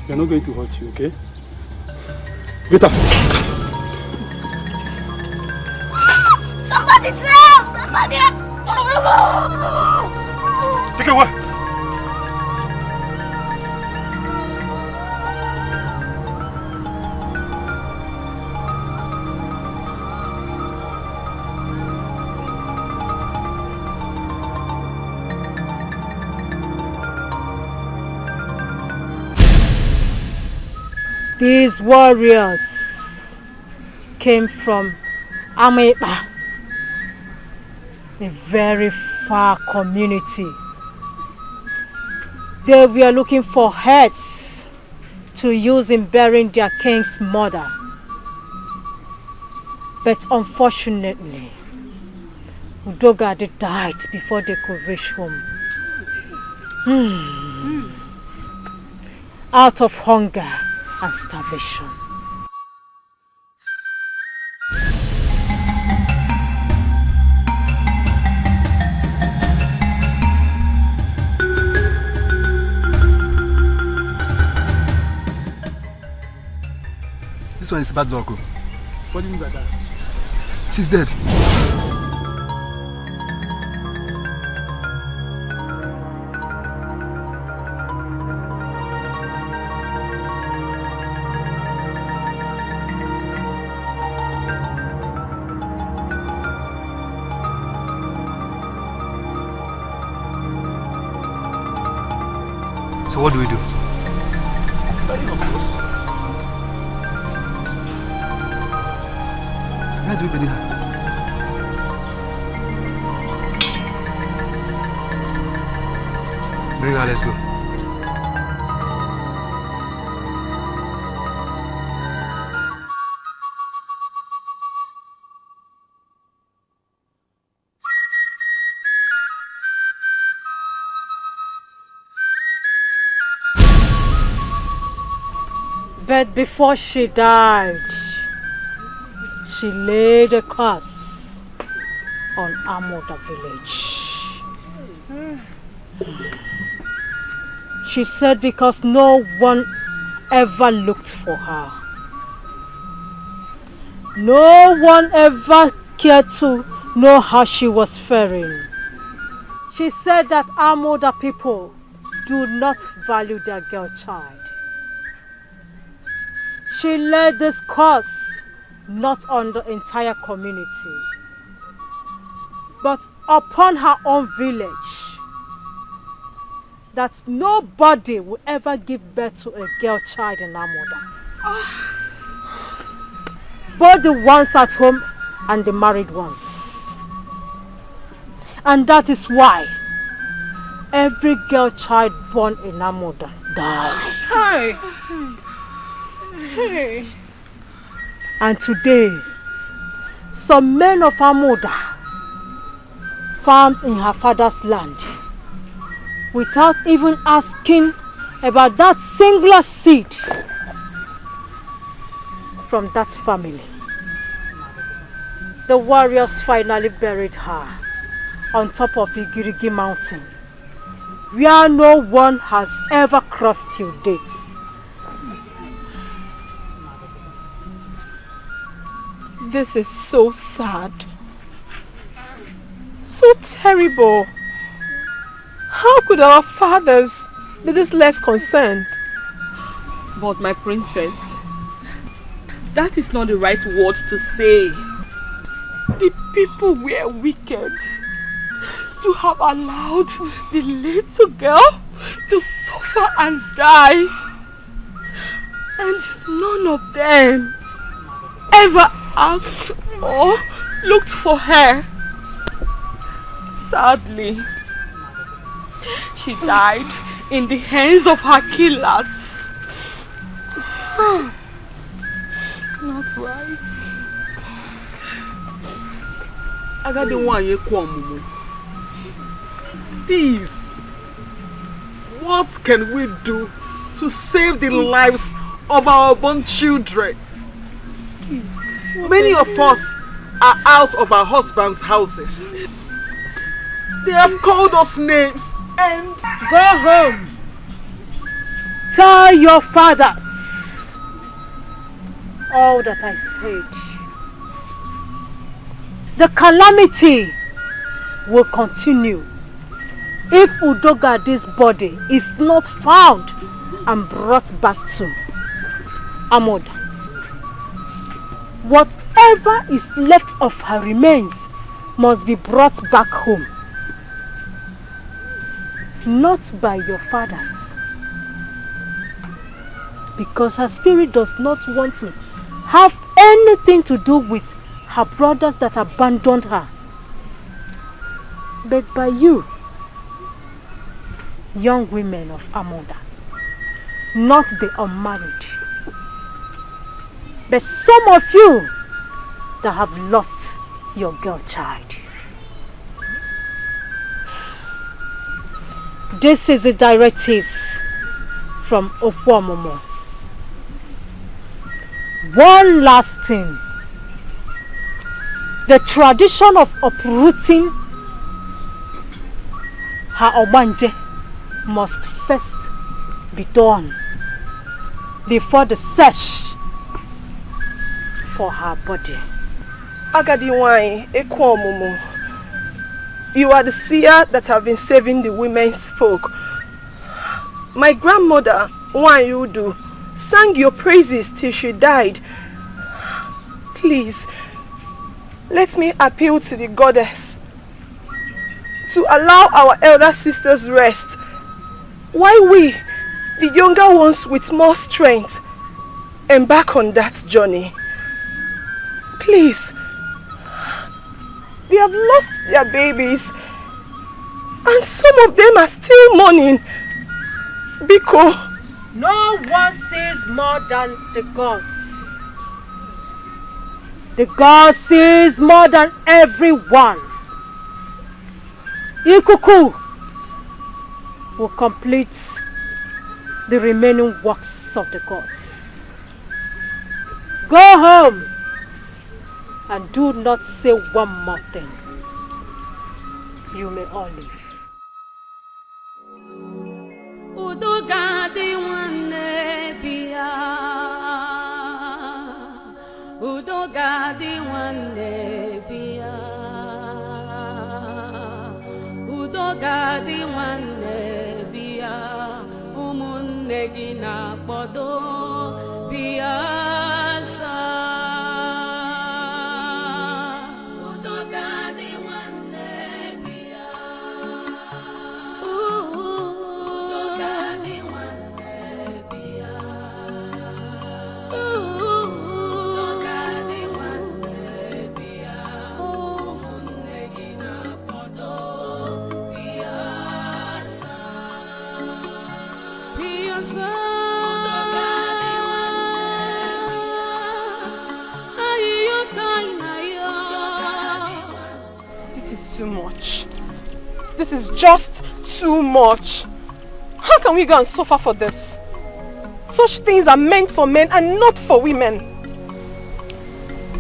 We're not going to hurt you, okay? Get up! Somebody's help! Somebody help! Take it away! These warriors came from Ameba, a very far community. They were looking for heads to use in burying their king's mother. But unfortunately, Udogadi died before they could reach home. Out of hunger and starvation. This one is bad luck. What do you mean by that? She's dead. So what do we do? Where do we bury her? Bring her, let's go. But before she died, she laid a curse on Amoda village. She said because no one ever looked for her. No one ever cared to know how she was faring. She said that Amoda people do not value their girl child. She laid this curse not on the entire community, but upon her own village, that nobody will ever give birth to a girl child in Amoda. Both the ones at home and the married ones. And that is why every girl child born in Amoda dies. Hi. Hey. And today, some men of Amoda farmed in her father's land without even asking about that singular seed from that family. The warriors finally buried her on top of Igirigi mountain, where no one has ever crossed till date. This is so sad. So terrible. How could our fathers be this less concerned? But my princess, that is not the right word to say. The people were wicked to have allowed the little girl to suffer and die. And none of them ever asked or looked for her. Sadly, she died in the hands of her killers. Not right. Please, what can we do to save the lives of our born children? Please. Many of us are out of our husbands' houses. They have called us names and... Go home. Tell your fathers all that I said. The calamity will continue if Udogadi's body is not found and brought back to Amoda. Whatever is left of her remains must be brought back home. Not by your fathers. Because her spirit does not want to have anything to do with her brothers that abandoned her. But by you, young women of Amoda, not the unmarried, but some of you that have lost your girl child. This is the directives from Okwamomo. One last thing. The tradition of uprooting her Obanje must first be done before the search for her body. Agadiwai, Ekwomomo, you are the seer that have been saving the women's folk. My grandmother, Nwanyudu, sang your praises till she died. Please, let me appeal to the goddess to allow our elder sisters rest, while we, the younger ones with more strength, embark on that journey. Please, they have lost their babies, and some of them are still mourning. Biko. No one sees more than the gods. The God sees more than everyone. Ikuku will complete the remaining works of the gods. Go home and do not say one more thing. You may all leave. Udogadi wane biya, Udogadi wane biya, Udogadi wane biya, umunegi na bodo biya sa. Udogadi wane biya. This is too much. This is just too much. How can we go and suffer for this? Such things are meant for men and not for women.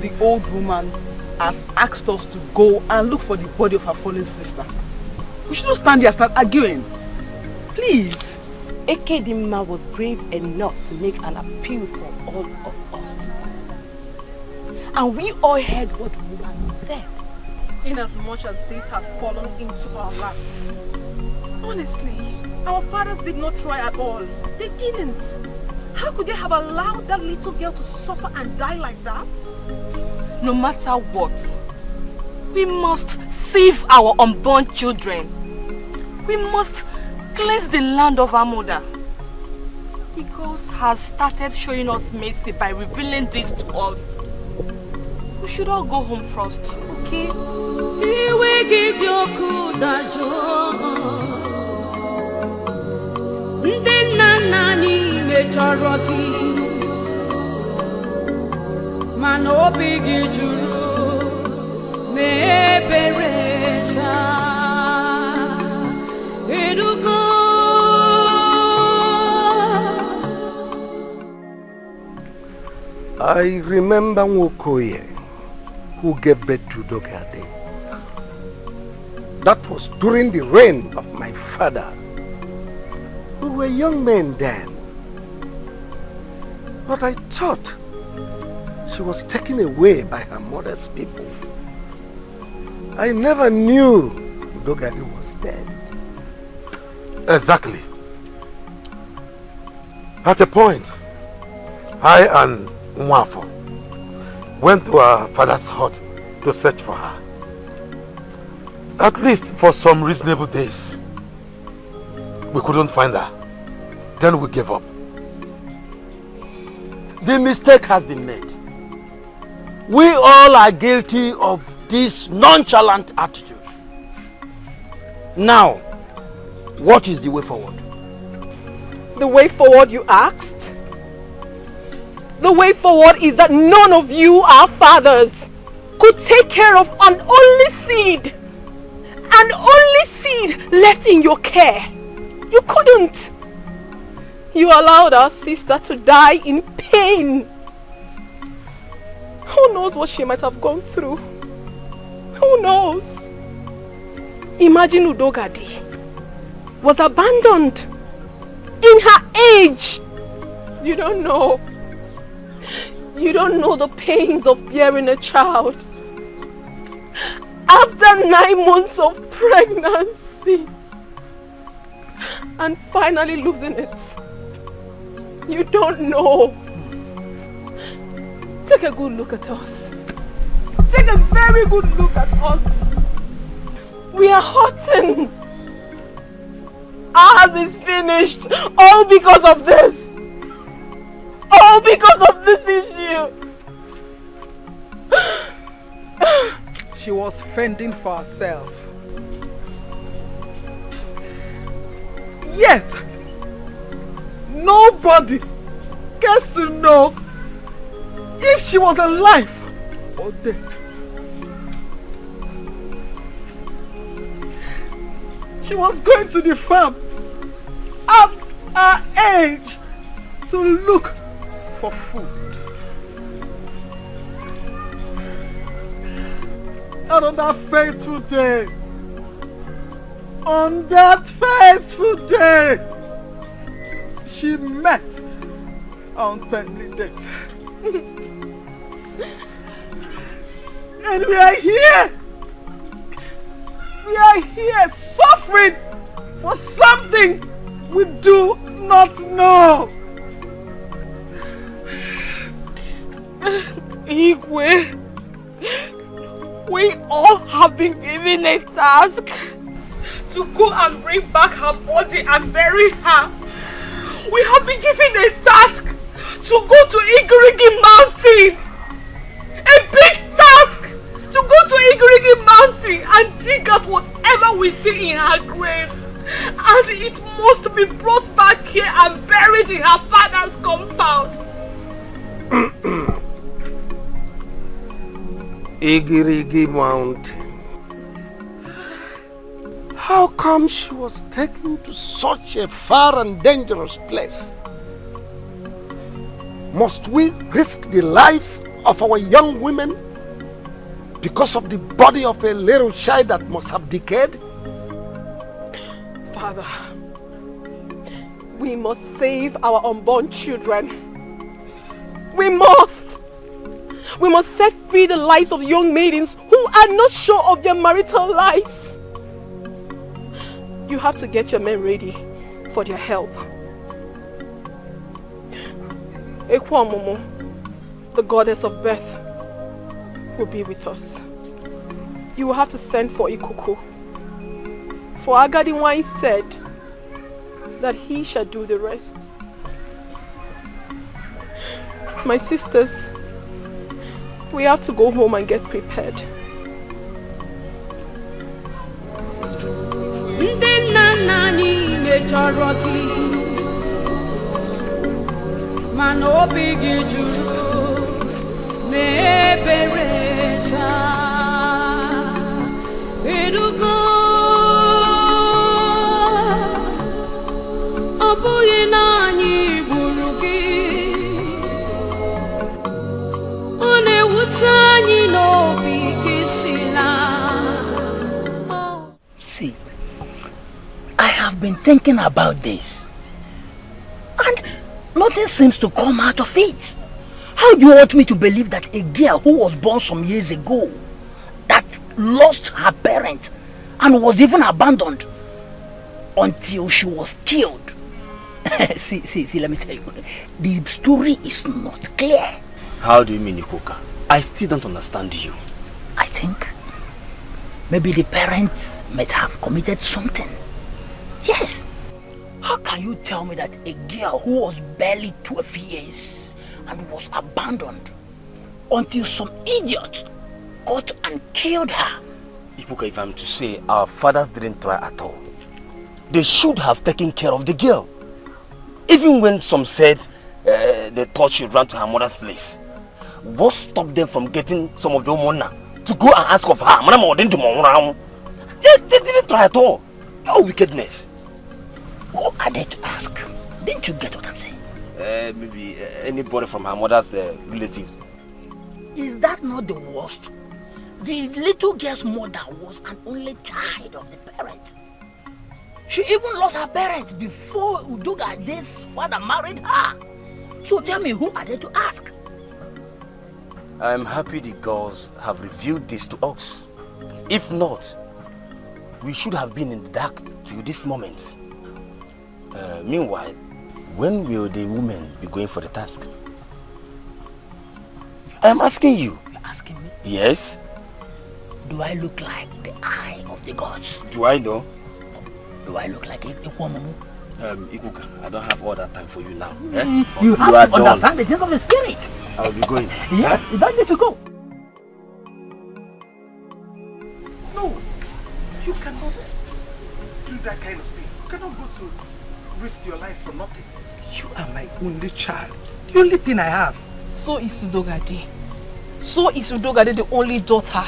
The old woman has asked us to go and look for the body of her fallen sister. We shouldn't stand there and start arguing. Please. Ekedimma was brave enough to make an appeal for all of us to go. And we all heard what the woman said. In as much as this has fallen into our laps. Honestly, our fathers did not try at all. They didn't. How could they have allowed that little girl to suffer and die like that? No matter what, we must save our unborn children. We must cleanse the land of our mother. God has started showing us mercy by revealing this to us. We should all go home first, okay? I remember Nwokoye, who gave birth to Dogade. That was during the reign of my father. We were young men then. But I thought she was taken away by her mother's people. I never knew Dogade was dead. Exactly. At a point, I and Nwafo went to our father's hut to search for her. At least for some reasonable days. We couldn't find her. Then we gave up. The mistake has been made. We all are guilty of this nonchalant attitude. Now, what is the way forward? The way forward, you asked? The way forward is that none of you, our fathers, could take care of an only seed left in your care. You couldn't. You allowed our sister to die in pain. Who knows what she might have gone through? Who knows? Imagine Udogadi was abandoned in her age. You don't know. You don't know the pains of bearing a child. After 9 months of pregnancy and finally losing it. You don't know. Take a good look at us. Take a very good look at us. We are hurting. Ours is finished. All because of this. All because of this issue. She was fending for herself. Yet, nobody gets to know if she was alive or dead. She was going to the farm at her age to look for food. And on that fateful day, she met her untimely death. And we are here suffering for something we do not know. Igwe, we all have been given a task to go and bring back her body and bury her. We have been given a task to go to Igirigi Mountain. A big task to go to Igirigi Mountain and dig out whatever we see in her grave. And it must be brought back here and buried in her father's compound. Igirigi Mountain. How come she was taken to such a far and dangerous place? Must we risk the lives of our young women because of the body of a little child that must have decayed? Father, we must save our unborn children. We must. We must set free the lives of young maidens who are not sure of their marital lives. You have to get your men ready for their help. Ekwamomo, the goddess of birth, will be with us. You will have to send for Ikuku. For Agadiwai said that he shall do the rest. My sisters, we have to go home and get prepared. See, I have been thinking about this, and nothing seems to come out of it. How do you want me to believe that a girl who was born some years ago, that lost her parent and was even abandoned until she was killed? see, let me tell you, the story is not clear. How do you mean, Ikuka? I still don't understand you. I think maybe the parents might have committed something. Yes. How can you tell me that a girl who was barely 12 years and was abandoned until some idiot got and killed her? Ikuka, if I'm to say, our fathers didn't try at all. They should have taken care of the girl. Even when some said they thought she ran to her mother's place. What stopped them from getting some of the Omona to go and ask of her? They didn't try at all. No wickedness. Who are they to ask? Didn't you get what I'm saying? Maybe anybody from her mother's relatives. Is that not the worst? The little girl's mother was an only child of the parent. She even lost her parents before Udogade's father married her. So tell me, who are they to ask? I'm happy the girls have revealed this to us. If not, we should have been in the dark till this moment. Meanwhile, when will the women be going for the task? I'm asking you. You're asking me? Yes. Do I look like the eye of the gods? Do I know? Do I look like a woman? Ikuka, I don't have all that time for you now. You have to understand the things of the spirit. I will be going. Yes, you don't need to go. No, you cannot do that kind of thing. You cannot go to risk your life for nothing. You are my only child. The only thing I have. So is Udogade. So is Udogade the only daughter.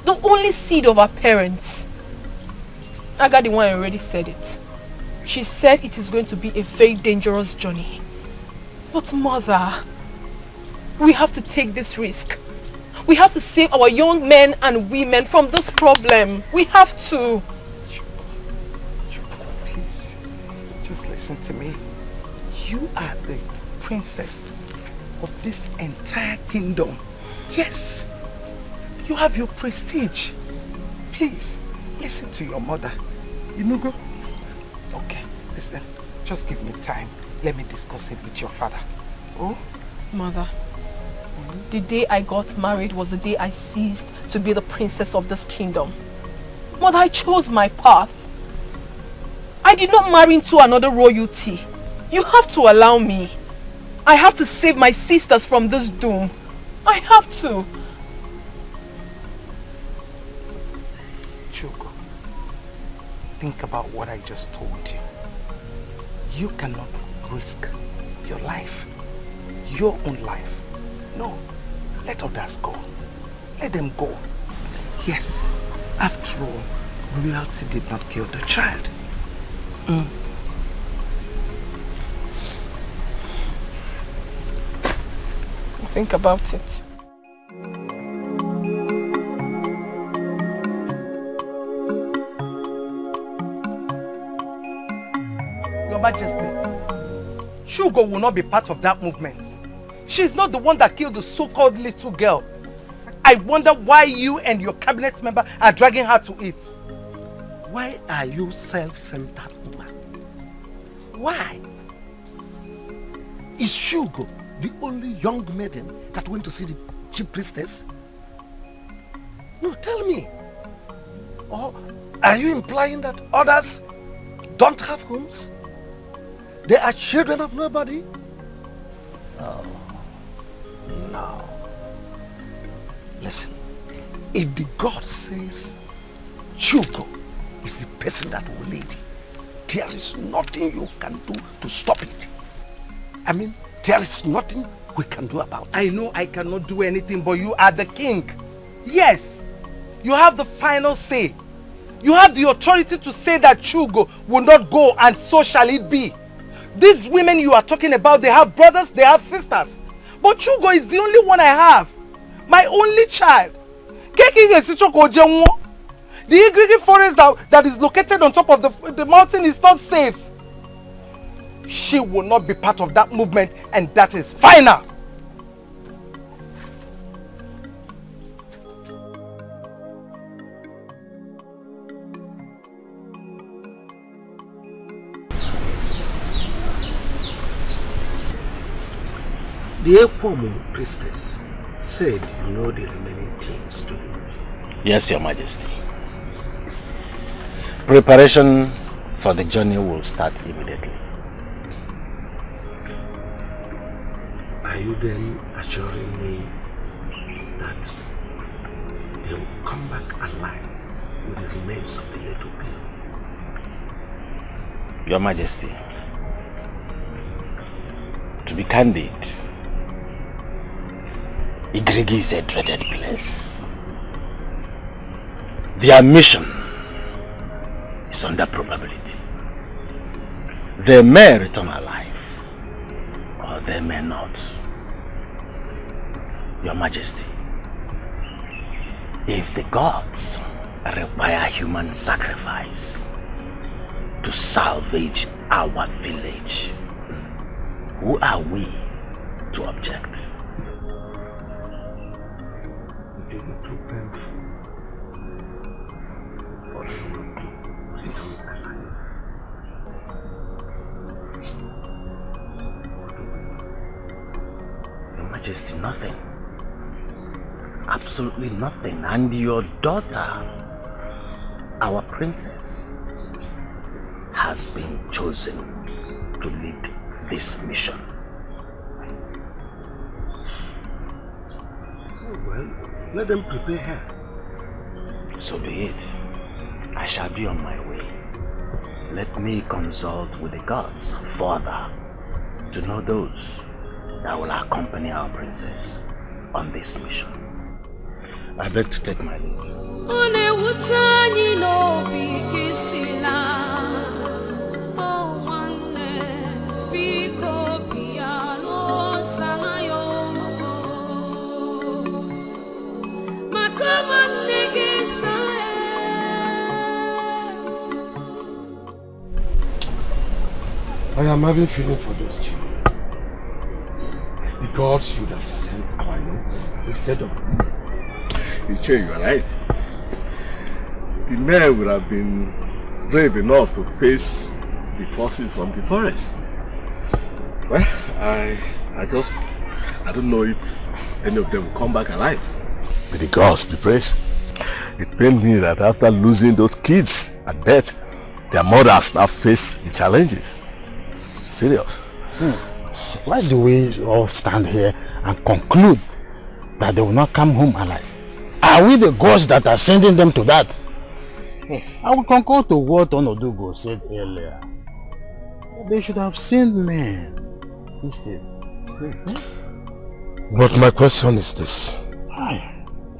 The only seed of our parents. Aga the one already said it. She said it is going to be a very dangerous journey. But mother, we have to take this risk. We have to save our young men and women from this problem. We have to. Please, just listen to me. You are the princess of this entire kingdom. Yes, you have your prestige. Please, listen to your mother. Inugo? Okay, listen, just give me time. Let me discuss it with your father. Oh? Mother, the day I got married was the day I ceased to be the princess of this kingdom. Mother, I chose my path. I did not marry into another royalty. You have to allow me. I have to save my sisters from this doom. I have to. Chugo, think about what I just told you. You cannot risk your life, your own life. No, let others go. Let them go. Yes, after all, royalty did not kill the child. Think about it. Your Majesty, Shugo will not be part of that movement. She's not the one that killed the so-called little girl. I wonder why you and your cabinet member are dragging her to it. Why are you self-centered, woman? Why? Is Shugo the only young maiden that went to see the chief priestess? No, tell me. Or are you implying that others don't have homes? They are children of nobody? Oh, no. Listen, if the God says Shugo is the person that will lead, there is nothing you can do to stop it. I mean, there is nothing we can do about it. I know I cannot do anything, but you are the king. Yes, you have the final say. You have the authority to say that Shugo will not go, and so shall it be. These women you are talking about, they have brothers, they have sisters. But Shugo is the only one I have. My only child. The Igigi forest that is located on top of the mountain is not safe. She will not be part of that movement, and that is final. The Ekwomu priestess said you know the remaining things to do. Yes, Your Majesty. Preparation for the journey will start immediately. Are you then assuring me that they will come back alive with the remains of the little girl? Your Majesty, to be candid, Igrigi is a dreaded place. Their mission is under probability. They may return alive, or they may not. Your Majesty, if the gods require human sacrifice to salvage our village, who are we to object? Your Majesty, nothing. Absolutely nothing. And your daughter, our princess, has been chosen to lead this mission. Well, let them prepare her. So be it. I shall be on my way. Let me consult with the gods further to know those that will accompany our princess on this mission. I beg to take my leave. I am having feeling for those children. The gods should have sent our youth instead of me. You are right. The men would have been brave enough to face the forces from the forest. Well, I don't know if any of them will come back alive. May the gods be praised. It pained me that after losing those kids at birth, their mothers now face the challenges. Serious. Why do we all stand here and conclude that they will not come home alive? Are we the gods that are sending them to that? I will concur to what Onodugo said earlier. They should have sent men instead. But my question is this.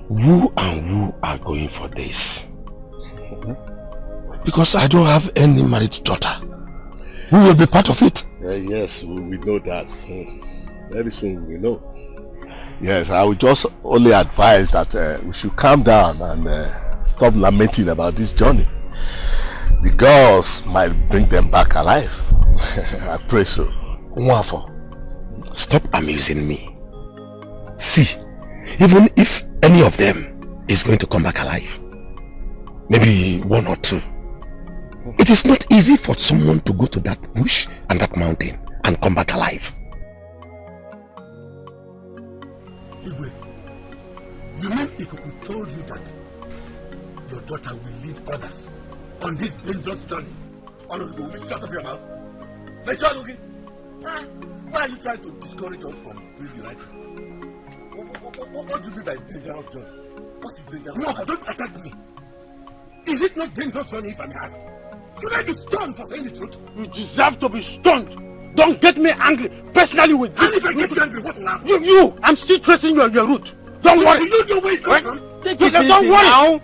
Who and who are going for this? Because I don't have any married daughter. Who will be part of it? Yes, we know that. Very soon we know. Yes, I would just only advise that we should calm down and stop lamenting about this journey. The girls might bring them back alive. I pray so. Nwafo, stop amusing me. See, even if any of them is going to come back alive, maybe one or two, it is not easy for someone to go to that bush and that mountain and come back alive. You mean if we told you that your daughter will lead others on this dangerous journey, all of you will be out of your mouth? Why are you trying to discourage us from doing the right thing? What do you mean by dangerous journey? What is dangerous? No, don't attack me. Is it not dangerous journey if I'm asked? Should I be stoned for saying the truth? You deserve to be stoned. Don't get me angry personally with you. And if I get you angry, what will happen? You! I'm still tracing your route. Don't worry. You know where it comes from? Don't worry. Now.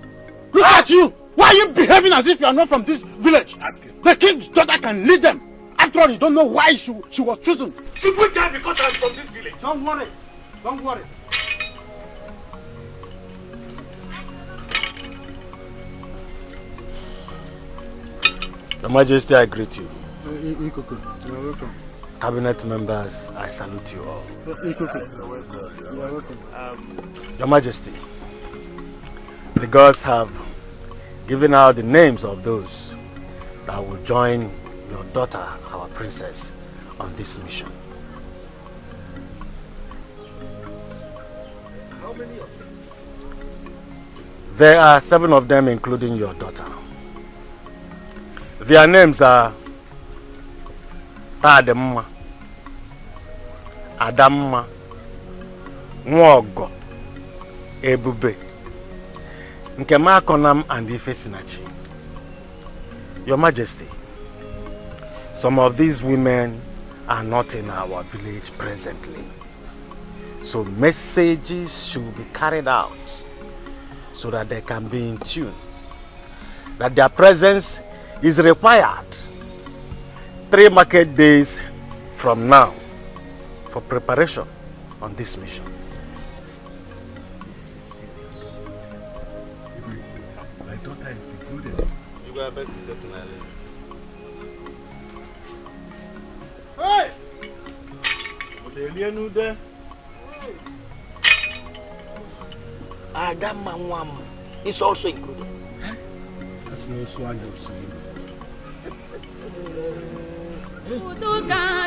Look at you. Why are you behaving as if you are not from this village? The king's daughter can lead them. After all, you don't know why she was chosen. Should we die because I'm from this village? Don't worry. Don't worry. Your Majesty, I greet you. Ikuku, you're welcome. Cabinet members, I salute you all. Ikuku, you're welcome. Your Majesty, the gods have given out the names of those that will join your daughter, our princess, on this mission. How many of them? There are 7 of them, including your daughter. Their names are Adamma, Adamma, Nwogo, Ebube, Nkemakonam, and Ifesinachi. Your Majesty, some of these women are not in our village presently. So messages should be carried out so that they can be in tune. That their presence is required 3 market days from now for preparation on this mission. This is serious. My daughter is included. You go back to talk to my lady. Hey! What are you there? Adam Manwam is also included. That's no swag of Utuka